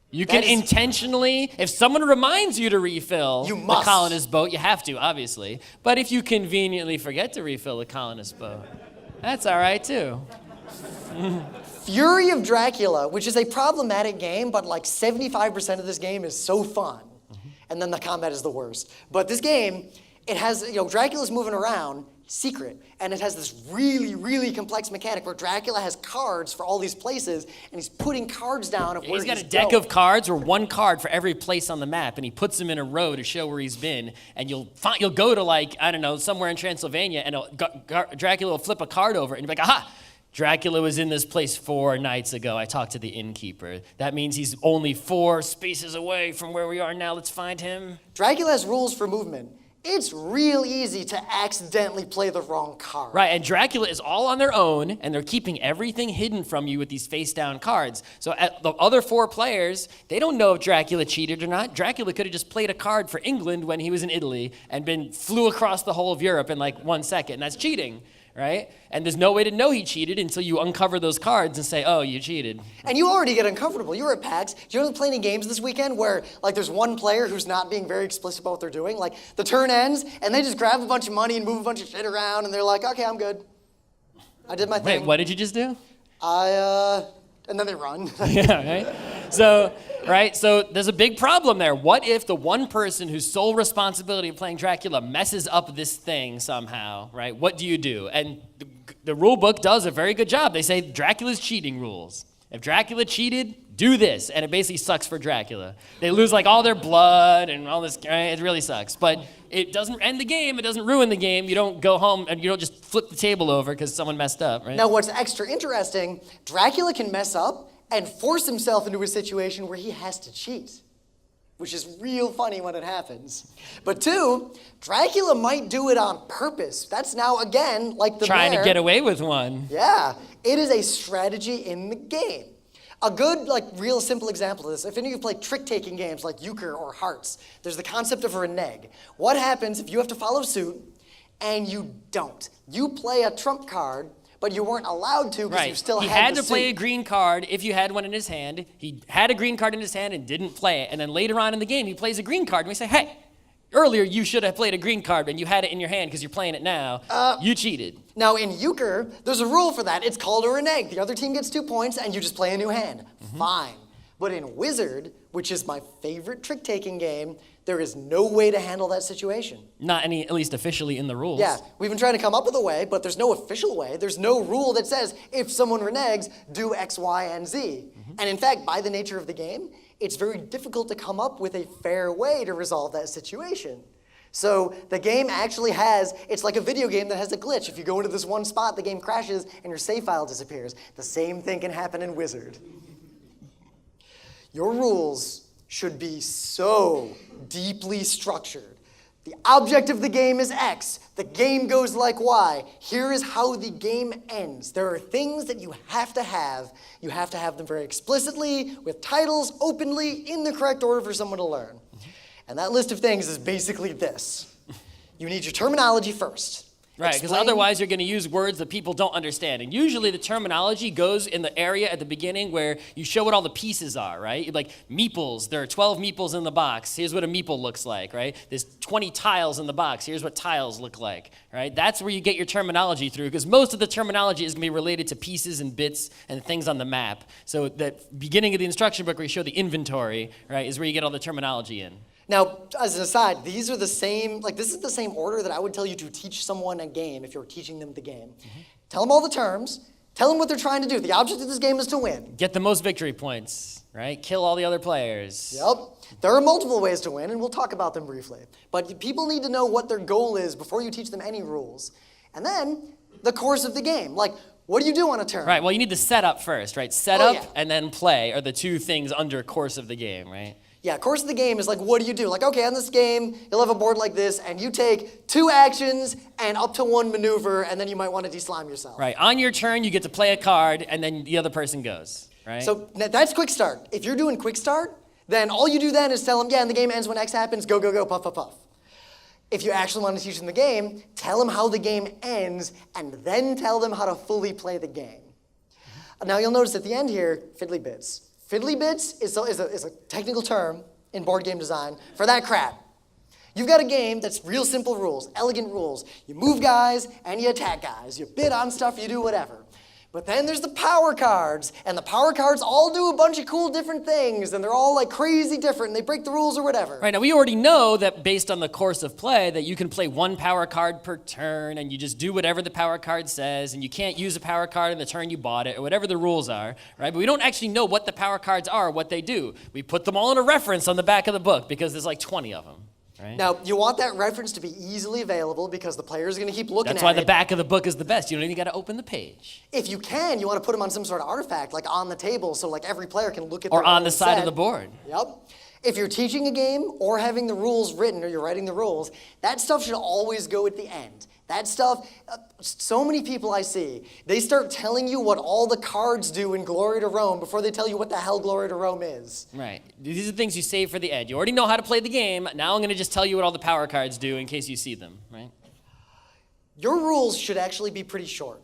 You can intentionally, if someone reminds you to refill the colonist boat, you have to, obviously. But if you conveniently forget to refill the colonist boat, that's all right too. Fury of Dracula, which is a problematic game, but like 75% of this game is so fun. And then the combat is the worst. But this game, it has, Dracula's moving around, secret, and it has this really, really complex mechanic where Dracula has cards for all these places, and he's putting cards down of where He's got a deck going. of cards, or one card for every place on the map, and he puts them in a row to show where he's been. And you'll go to, like, I don't know, somewhere in Transylvania, and Dracula will flip a card over, and you'll be like, aha! Dracula was in this place 4 nights ago. I talked to the innkeeper. That means he's only 4 spaces away from where we are now. Let's find him. Dracula has rules for movement. It's real easy to accidentally play the wrong card. Right, and Dracula is all on their own, and they're keeping everything hidden from you with these face-down cards. So the other 4 players, they don't know if Dracula cheated or not. Dracula could have just played a card for England when he was in Italy and flew across the whole of Europe in like 1 second, and that's cheating. Right? And there's no way to know he cheated until you uncover those cards and say, oh, you cheated. And you already get uncomfortable. You were at PAX. Do you ever play any games this weekend where like there's one player who's not being very explicit about what they're doing? Like the turn ends and they just grab a bunch of money and move a bunch of shit around and they're like, okay, I'm good. I did my thing. Wait, what did you just do? And then they run. Yeah, right? So there's a big problem there. What if the one person whose sole responsibility of playing Dracula messes up this thing somehow, right? What do you do? And the rule book does a very good job. They say Dracula's cheating rules. If Dracula cheated, do this. And it basically sucks for Dracula. They lose like all their blood and all this, right? It really sucks. But it doesn't end the game. It doesn't ruin the game. You don't go home and you don't just flip the table over because someone messed up, right? Now, what's extra interesting, Dracula can mess up and force himself into a situation where he has to cheat, which is real funny when it happens. But 2, Dracula might do it on purpose. That's now, again, like the Trying mayor. to get away with one. Yeah, it is a strategy in the game. A good, like, real simple example of this, if any of you play trick-taking games like Euchre or Hearts, there's the concept of a renege. What happens if you have to follow suit and you don't? You play a trump card, but you weren't allowed to because you still He had had the to play a suit. green card if you had one in his hand. He had a green card in his hand and didn't play it. And then later on in the game, he plays a green card and we say, hey, earlier you should have played a green card and you had it in your hand because you're playing it now. You cheated. Now in Euchre, there's a rule for that. It's called a renege. The other team gets 2 points and you just play a new hand. Fine. But in Wizard, which is my favorite trick-taking game, there is no way to handle that situation. Not any, at least officially in the rules. Yeah, we've been trying to come up with a way, but there's no official way. There's no rule that says if someone reneges, do X, Y, and Z. And in fact, by the nature of the game, it's very difficult to come up with a fair way to resolve that situation. So the game actually it's like a video game that has a glitch. If you go into this one spot, the game crashes and your save file disappears. The same thing can happen in Wizard. Your rules should be so deeply structured. The object of the game is X. The game goes like Y. Here is how the game ends. There are things that you have to have. You have to have them very explicitly, with titles, openly, in the correct order for someone to learn. And that list of things is basically this. You need your terminology first. Right, because Explain- otherwise you're going to use words that people don't understand. And usually the terminology goes in the area at the beginning where you show what all the pieces are, right? Like meeples, there are 12 meeples in the box. Here's what a meeple looks like, right? There's 20 tiles in the box. Here's what tiles look like, right? That's where you get your terminology through, because most of the terminology is going to be related to pieces and bits and things on the map. So the beginning of the instruction book where you show the inventory, right, is where you get all the terminology in. Now, as an aside, these are the same, this is the same order that I would tell you to teach someone a game if you're teaching them the game. Tell them all the terms, tell them what they're trying to do. The object of this game is to win. Get the most victory points, right? Kill all the other players. Yep. There are multiple ways to win, and we'll talk about them briefly. But people need to know what their goal is before you teach them any rules. And then, the course of the game. Like, what do you do on a turn? Right, well, you need the setup first, right? Set Oh, up yeah. and then play are the 2 things under course of the game, right? Yeah, course of the game is like, what do you do? Like, okay, on this game, you'll have a board like this, and you take 2 actions and up to 1 maneuver, and then you might want to de-slime yourself. Right, on your turn, you get to play a card, and then the other person goes, right? So that's quick start. If you're doing quick start, then all you do then is tell them, yeah, and the game ends when X happens, go, go, go, puff, puff, puff. If you actually want to teach them the game, tell them how the game ends, and then tell them how to fully play the game. Now you'll notice at the end here, fiddly bits. Fiddly bits is a technical term in board game design for that crap. You've got a game that's real simple rules, elegant rules. You move guys and you attack guys. You bid on stuff, you do whatever. But then there's the power cards, and the power cards all do a bunch of cool different things, and they're all like crazy different, and they break the rules or whatever. Right, now we already know that based on the course of play that you can play one power card per turn, and you just do whatever the power card says, and you can't use a power card in the turn you bought it, or whatever the rules are, right? But we don't actually know what the power cards are, what they do. We put them all in a reference on the back of the book because there's like 20 of them. Right? Now, you want that reference to be easily available because the player's going to keep looking at it. That's why the back of the book is the best. You don't even got to open the page. If you can, you want to put them on some sort of artifact, like on the table, so like every player can look at Or their on own the side of set. the board. Yep. If you're teaching a game or having the rules written or you're writing the rules, that stuff should always go at the end. That stuff, so many people I see, they start telling you what all the cards do in Glory to Rome before they tell you what the hell Glory to Rome is. Right. These are things you save for the end. You already know how to play the game. Now I'm going to just tell you what all the power cards do in case you see them, right? Your rules should actually be pretty short.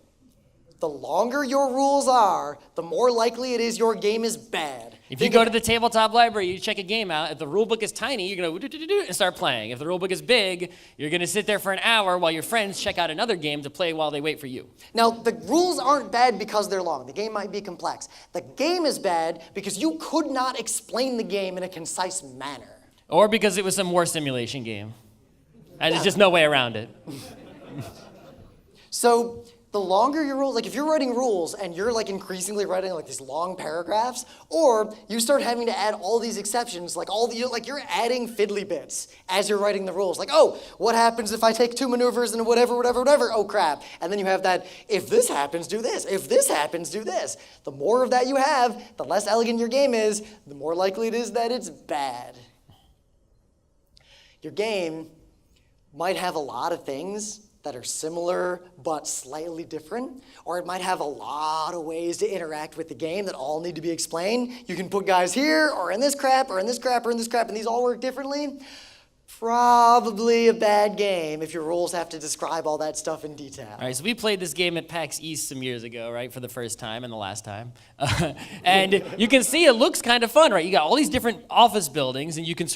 The longer your rules are, the more likely it is your game is bad. If you go to the tabletop library, you check a game out. If the rule book is tiny, you're going to and start playing. If the rule book is big, you're going to sit there for an hour while your friends check out another game to play while they wait for you. Now, the rules aren't bad because they're long. The game might be complex. The game is bad because you could not explain the game in a concise manner. Or because it was some war simulation game. And there's just no way around it. So the longer your rules, like if you're writing rules and you're like increasingly writing like these long paragraphs, or you start having to add all these exceptions, like you're adding fiddly bits as you're writing the rules. Like, oh, what happens if I take 2 maneuvers and whatever, oh crap. And then you have that, if this happens, do this. If this happens, do this. The more of that you have, the less elegant your game is, the more likely it is that it's bad. Your game might have a lot of things that are similar but slightly different, or it might have a lot of ways to interact with the game that all need to be explained. You can put guys here, or in this crap, or in this crap, or in this crap, and these all work differently. Probably a bad game if your rules have to describe all that stuff in detail. All right, so we played this game at PAX East some years ago, right, for the first time and the last time. And you can see it looks kind of fun, right? You got all these different office buildings, and you can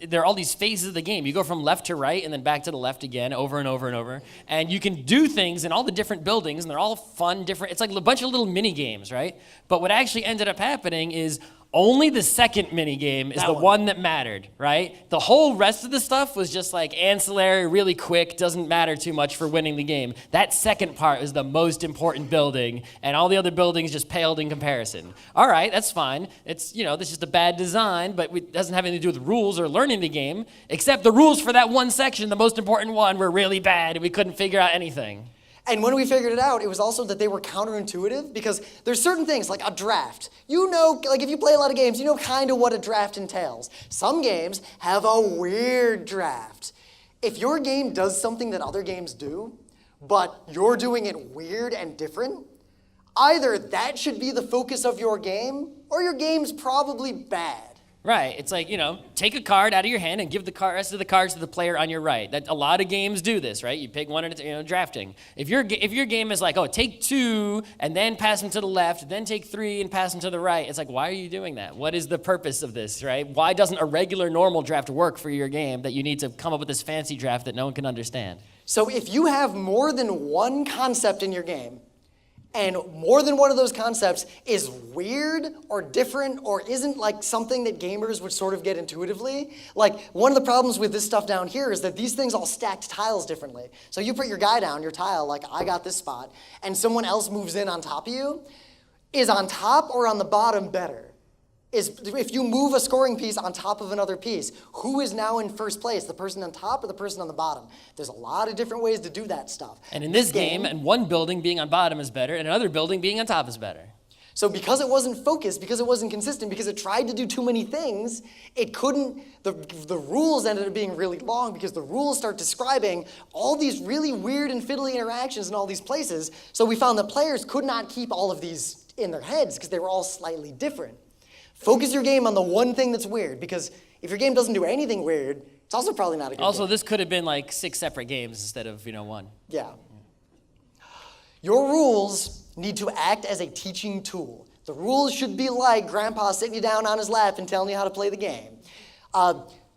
there are all these phases of the game. You go from left to right and then back to the left again, over and over and over. And you can do things in all the different buildings, and they're all fun, different. It's like a bunch of little mini games, right? But what actually ended up happening is only the second mini game is the one that mattered, right? The whole rest of the stuff was just like ancillary, really quick, doesn't matter too much for winning the game. That second part is the most important building, and all the other buildings just paled in comparison. All right, that's fine. It's, that's just a bad design, but it doesn't have anything to do with rules or learning the game, except the rules for that one section, the most important one, were really bad, and we couldn't figure out anything. And when we figured it out, it was also that they were counterintuitive because there's certain things like a draft. Like if you play a lot of games, you know kind of what a draft entails. Some games have a weird draft. If your game does something that other games do, but you're doing it weird and different, either that should be the focus of your game or your game's probably bad. Right. It's like, take a card out of your hand and give the rest of the cards to the player on your right. A lot of games do this, right? You pick one at a time, drafting. If your game is like, take 2 and then pass them to the left, then take 3 and pass them to the right, it's like, why are you doing that? What is the purpose of this, right? Why doesn't a regular normal draft work for your game that you need to come up with this fancy draft that no one can understand? So if you have more than one concept in your game, and more than one of those concepts is weird or different or isn't like something that gamers would sort of get intuitively. Like one of the problems with this stuff down here is that these things all stacked tiles differently. So you put your guy down, your tile, like I got this spot, and someone else moves in on top of you. Is on top or on the bottom better? If you move a scoring piece on top of another piece, who is now in first place, the person on top or the person on the bottom? There's a lot of different ways to do that stuff. And in this game, and one building being on bottom is better, and another building being on top is better. So because it wasn't focused, because it wasn't consistent, because it tried to do too many things, it couldn't, the rules ended up being really long because the rules start describing all these really weird and fiddly interactions in all these places. So we found that players could not keep all of these in their heads because they were all slightly different. Focus your game on the one thing that's weird, because if your game doesn't do anything weird, it's also probably not a good game. Also, this could have been like 6 separate games instead of, 1. Yeah. Your rules need to act as a teaching tool. The rules should be like Grandpa sitting you down on his lap and telling you how to play the game.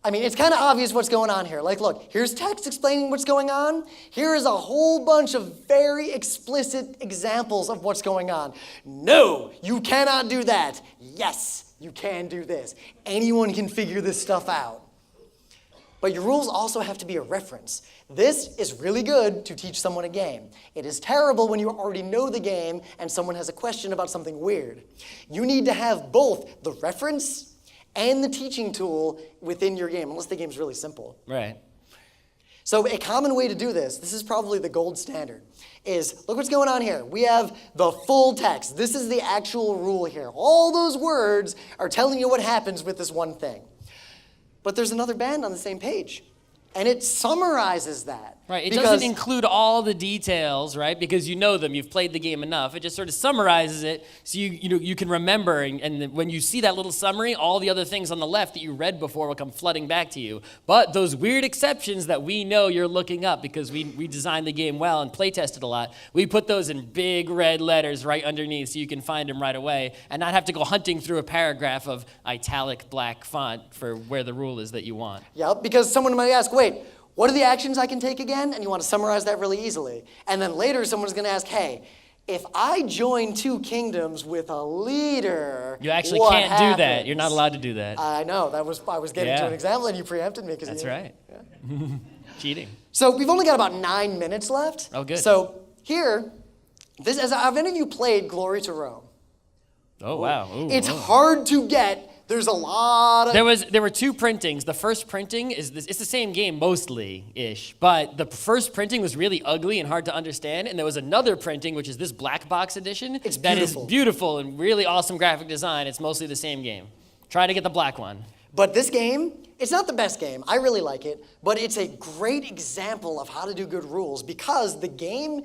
I mean, it's kind of obvious what's going on here. Like, look, here's text explaining what's going on. Here is a whole bunch of very explicit examples of what's going on. No, you cannot do that. Yes, you can do this. Anyone can figure this stuff out. But your rules also have to be a reference. This is really good to teach someone a game. It is terrible when you already know the game and someone has a question about something weird. You need to have both the reference and the teaching tool within your game, unless the game's really simple. Right. So a common way to do this is probably the gold standard, is look what's going on here. We have the full text. This is the actual rule here. All those words are telling you what happens with this one thing. But there's another band on the same page, and it summarizes that. Right, it doesn't include all the details, right? Because you know them, you've played the game enough. It just sort of summarizes it so you can remember, and when you see that little summary, all the other things on the left that you read before will come flooding back to you. But those weird exceptions that we know you're looking up because we designed the game well and play tested a lot, we put those in big red letters right underneath so you can find them right away and not have to go hunting through a paragraph of italic black font for where the rule is that you want. Yep, because someone might ask, wait, what are the actions I can take again? And you want to summarize that really easily. And then later someone's going to ask, hey, if I join two kingdoms with a leader, You actually what can't happens? do that. You're not allowed to do that. I know. I was getting to Yeah. an example and you preempted me. That's right. Cheating. So we've only got about 9 minutes left. Oh, good. So here, have any of you played Glory to Rome? Oh, wow. Ooh, It's ooh. hard to get. There's a lot of... There were two printings. The first printing it's the same game mostly-ish, but the first printing was really ugly and hard to understand, and there was another printing, which is this black box edition. It's that is beautiful. beautiful and really awesome graphic design. It's mostly the same game. Try to get the black one. But this game, it's not the best game. I really like it, but it's a great example of how to do good rules because the game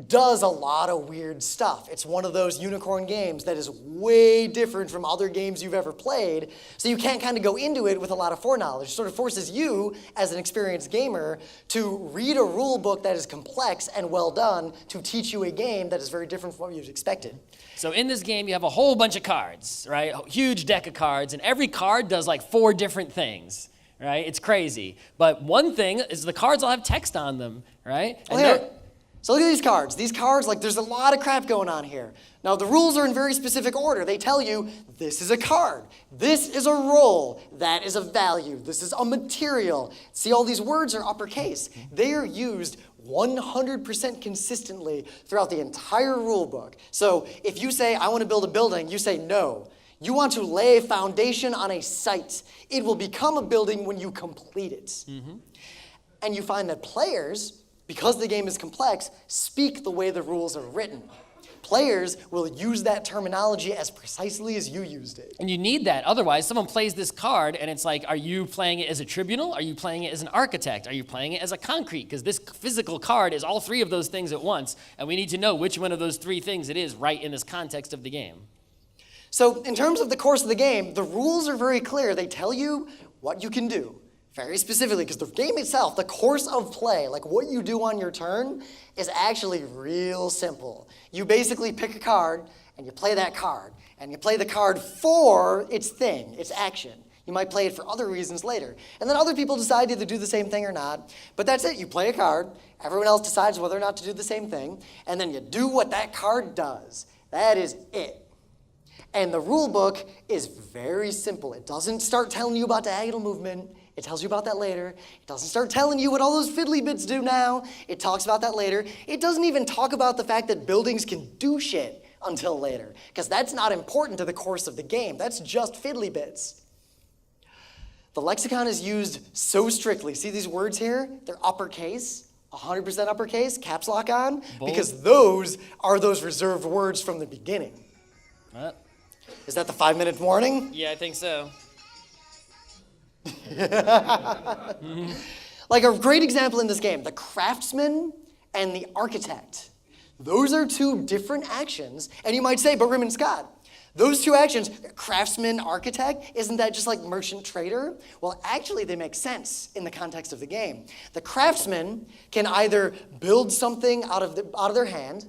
does a lot of weird stuff. It's one of those unicorn games that is way different from other games you've ever played, so you can't kind of go into it with a lot of foreknowledge. It sort of forces you, as an experienced gamer, to read a rule book that is complex and well done to teach you a game that is very different from what you'd expected. So in this game, you have a whole bunch of cards, right? A huge deck of cards, and every card does like 4 different things, right? It's crazy. But one thing is the cards all have text on them, right? Well, here. So look at these cards. These cards, like, there's a lot of crap going on here. Now, the rules are in very specific order. They tell you, this is a card. This is a roll. That is a value. This is a material. See, all these words are uppercase. They are used 100% consistently throughout the entire rule book. So if you say, I want to build a building, you say no. You want to lay a foundation on a site. It will become a building when you complete it. Mm-hmm. And you find that players, because the game is complex, speak the way the rules are written. Players will use that terminology as precisely as you used it. And you need that. Otherwise, someone plays this card, and it's like, are you playing it as a tribunal? Are you playing it as an architect? Are you playing it as a concrete? Because this physical card is all 3 of those things at once, and we need to know which one of those 3 things it is right in this context of the game. So in terms of the course of the game, the rules are very clear. They tell you what you can do. Very specifically, because the game itself, the course of play, like what you do on your turn, is actually real simple. You basically pick a card, and you play that card. And you play the card for its thing, its action. You might play it for other reasons later. And then other people decide to either do the same thing or not. But that's it. You play a card. Everyone else decides whether or not to do the same thing. And then you do what that card does. That is it. And the rule book is very simple. It doesn't start telling you about diagonal movement. It tells you about that later. It doesn't start telling you what all those fiddly bits do now. It talks about that later. It doesn't even talk about the fact that buildings can do shit until later, because that's not important to the course of the game. That's just fiddly bits. The lexicon is used so strictly. See these words here? They're uppercase, 100% uppercase, caps lock on, Bold. because those are those reserved words from the beginning. Is that the 5-minute warning? Yeah, I think so. Like a great example in this game, the craftsman and the architect. Those are 2 different actions. And you might say, but Raymond Scott, those 2 actions, craftsman, architect, isn't that just like merchant trader? Well, actually, they make sense in the context of the game. The craftsman can either build something out of their hand,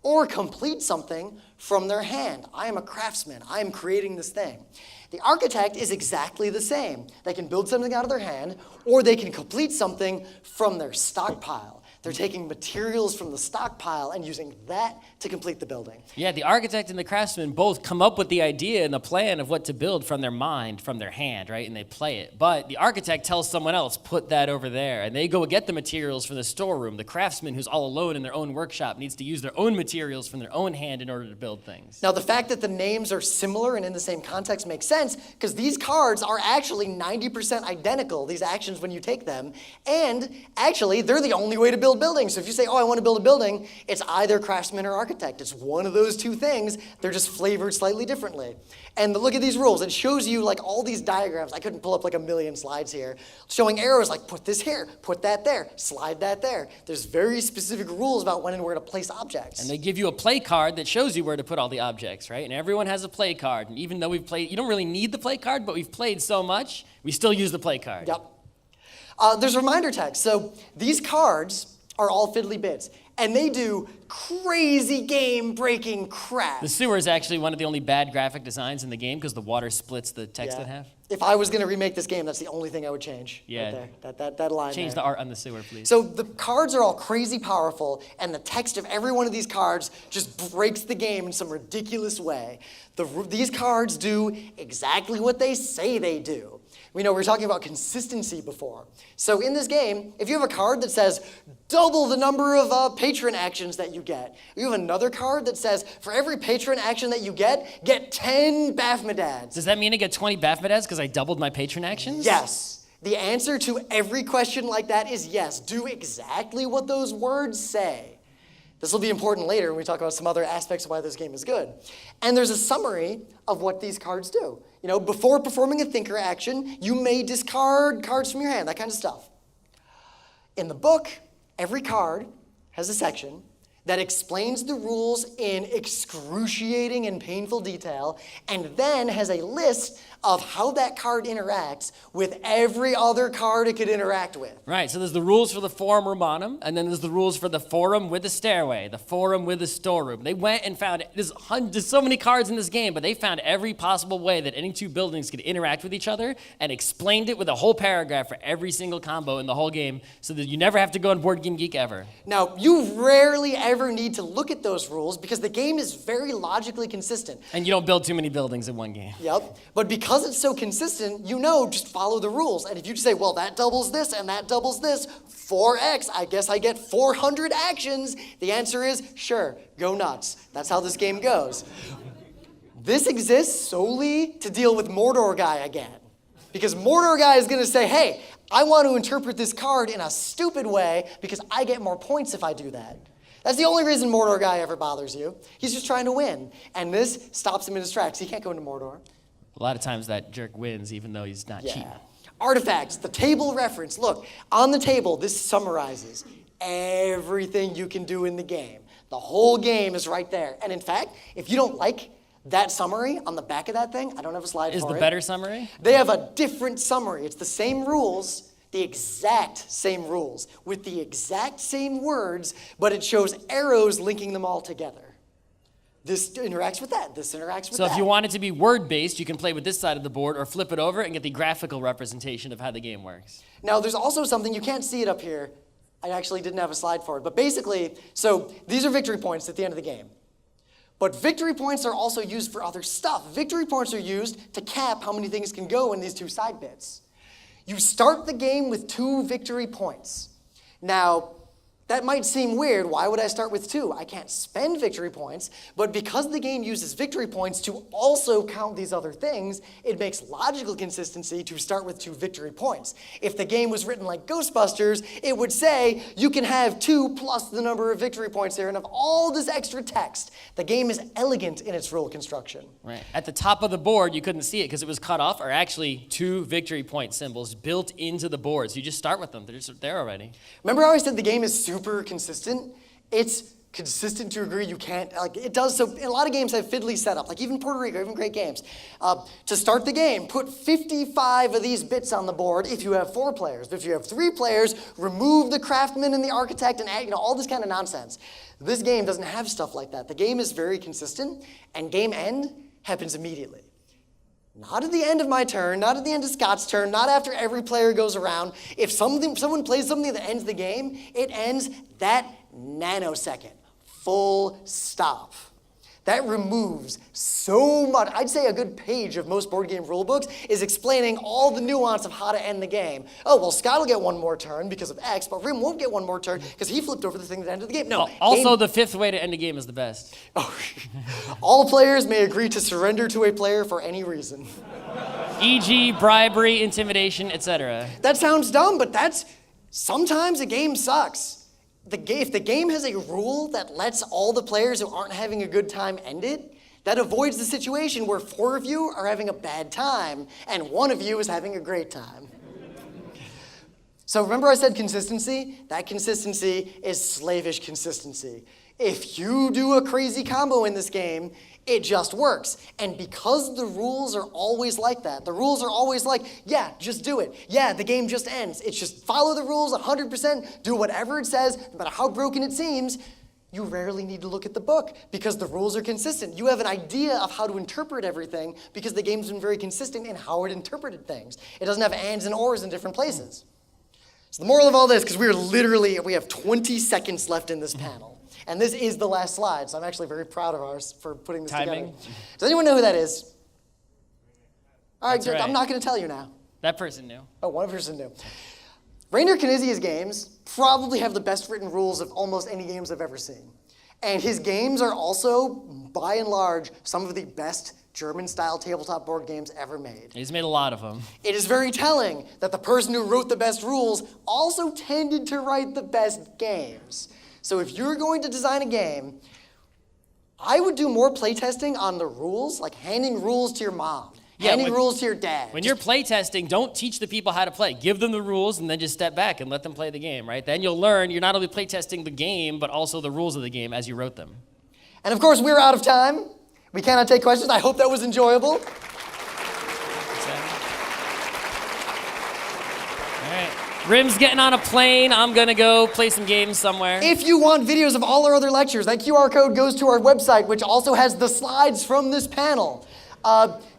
or complete something from their hand. I am a craftsman. I am creating this thing. The architect is exactly the same. They can build something out of their hand, or they can complete something from their stockpile. They're taking materials from the stockpile and using that to complete the building. Yeah, the architect and the craftsman both come up with the idea and the plan of what to build from their mind, from their hand, right? And they play it. But the architect tells someone else, put that over there. And they go get the materials from the storeroom. The craftsman, who's all alone in their own workshop, needs to use their own materials from their own hand in order to build things. Now, the fact that the names are similar and in the same context makes sense because these cards are actually 90% identical, these actions when you take them. And actually, they're the only way to build buildings. So if you say, oh, I want to build a building, it's either craftsman or architect. It's one of those two things. They're just flavored slightly differently. And look at these rules. It shows you like all these diagrams. I couldn't pull up like a million slides here, showing arrows like put this here, put that there, slide that there. There's very specific rules about when and where to place objects. And they give you a play card that shows you where to put all the objects, right? And everyone has a play card. And even though we've played, you don't really need the play card, but we've played so much, we still use the play card. Yep. There's reminder text. So these cards are all fiddly bits, and they do crazy game-breaking crap. The sewer is actually one of the only bad graphic designs in the game because the water splits the text in half. If I was going to remake this game, that's the only thing I would change. Yeah. Right there. That line Change there. the art on the sewer, please. So the cards are all crazy powerful, and the text of every one of these cards just breaks the game in some ridiculous way. These cards do exactly what they say they do. We know we were talking about consistency before. So in this game, if you have a card that says double the number of patron actions that you get, you have another card that says for every patron action that you get 10 Baphomet. Does that mean I get 20 Baphomet because I doubled my patron actions? Yes. The answer to every question like that is yes. Do exactly what those words say. This will be important later when we talk about some other aspects of why this game is good. And there's a summary of what these cards do. You know, before performing a thinker action, you may discard cards from your hand, that kind of stuff. In the book, every card has a section that explains the rules in excruciating and painful detail, and then has a list of how that card interacts with every other card it could interact with. Right, so there's the rules for the Forum Romanum, and then there's the rules for the Forum with the stairway, the Forum with the storeroom. They went and found, there's so many cards in this game, but they found every possible way that any two buildings could interact with each other and explained it with a whole paragraph for every single combo in the whole game so that you never have to go on Board Game Geek ever. Now, you rarely ever need to look at those rules because the game is very logically consistent. And you don't build too many buildings in one game. Yep, but because it's so consistent, you know, just follow the rules. And if you just say, well, that doubles this and that doubles this, 4x, I guess I get 400 actions, the answer is, sure, go nuts. That's how this game goes. This exists solely to deal with Mordor Guy again. Because Mordor Guy is going to say, hey, I want to interpret this card in a stupid way because I get more points if I do that. That's the only reason Mordor Guy ever bothers you. He's just trying to win. And this stops him in his tracks. He can't go into Mordor. A lot of times that jerk wins even though he's not cheap. Artifacts, the table reference. Look, on the table, this summarizes everything you can do in the game. The whole game is right there. And in fact, if you don't like that summary on the back of that thing, I don't have a slide for it. Is the better summary? They have a different summary. It's the same rules, the exact same rules, with the exact same words, but it shows arrows linking them all together. This interacts with that. This interacts with that. So if you want it to be word-based, you can play with this side of the board or flip it over and get the graphical representation of how the game works. Now, there's also something, you can't see it up here. I actually didn't have a slide for it. But basically, so these are victory points at the end of the game. But victory points are also used for other stuff. Victory points are used to cap how many things can go in these two side bits. You start the game with 2 victory points. Now, that might seem weird. Why would I start with 2? I can't spend victory points, but because the game uses victory points to also count these other things, it makes logical consistency to start with 2 victory points. If the game was written like Ghostbusters, it would say you can have 2 plus the number of victory points there and have all this extra text. The game is elegant in its rule construction. Right. At the top of the board, you couldn't see it because it was cut off, are actually 2 victory point symbols built into the boards. You just start with them. They're just there already. Remember how I said the game is super consistent? It's consistent to a degree you can't, like it does, so a lot of games have fiddly setup, like even Puerto Rico, even great games. To start the game, put 55 of these bits on the board if you have 4 players. If you have 3 players, remove the craftsman and the architect and add, all this kind of nonsense. This game doesn't have stuff like that. The game is very consistent, and game end happens immediately. Not at the end of my turn, not at the end of Scott's turn, not after every player goes around. If someone plays something that ends the game, it ends that nanosecond. Full stop. That removes so much. I'd say a good page of most board game rule books is explaining all the nuance of how to end the game. Oh, well, Scott will get one more turn because of X, but Rim won't get one more turn because he flipped over the thing that ended the game. No. Also, the 5th way to end a game is the best. Oh, all players may agree to surrender to a player for any reason. E.g., bribery, intimidation, etc. That sounds dumb, but sometimes a game sucks. If the game has a rule that lets all the players who aren't having a good time end it, that avoids the situation where 4 of you are having a bad time and 1 of you is having a great time. So remember I said consistency? That consistency is slavish consistency. If you do a crazy combo in this game, it just works. And because the rules are always like that, the rules are always like, yeah, just do it. Yeah, the game just ends. It's just follow the rules 100%, do whatever it says, no matter how broken it seems. You rarely need to look at the book because the rules are consistent. You have an idea of how to interpret everything because the game's been very consistent in how it interpreted things. It doesn't have ands and ors in different places. So the moral of all this, because we have 20 seconds left in this panel. And this is the last slide, so I'm actually very proud of ours for putting this together. Does anyone know who that is? All right, Right. I'm not going to tell you now. That person knew. Oh, one person knew. Rainer Knizia's games probably have the best written rules of almost any games I've ever seen. And his games are also, by and large, some of the best German-style tabletop board games ever made. He's made a lot of them. It is very telling that the person who wrote the best rules also tended to write the best games. So if you're going to design a game, I would do more playtesting on the rules, like handing rules to your mom, handing rules to your dad. When you're playtesting, don't teach the people how to play. Give them the rules and then just step back and let them play the game, right? Then you'll learn you're not only playtesting the game, but also the rules of the game as you wrote them. And of course, we're out of time. We cannot take questions. I hope that was enjoyable. All right. Rim's getting on a plane. I'm going to go play some games somewhere. If you want videos of all our other lectures, that QR code goes to our website, which also has the slides from this panel.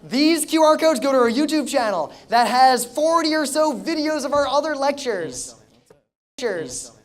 These QR codes go to our YouTube channel that has 40 or so videos of our other lectures. Lectures.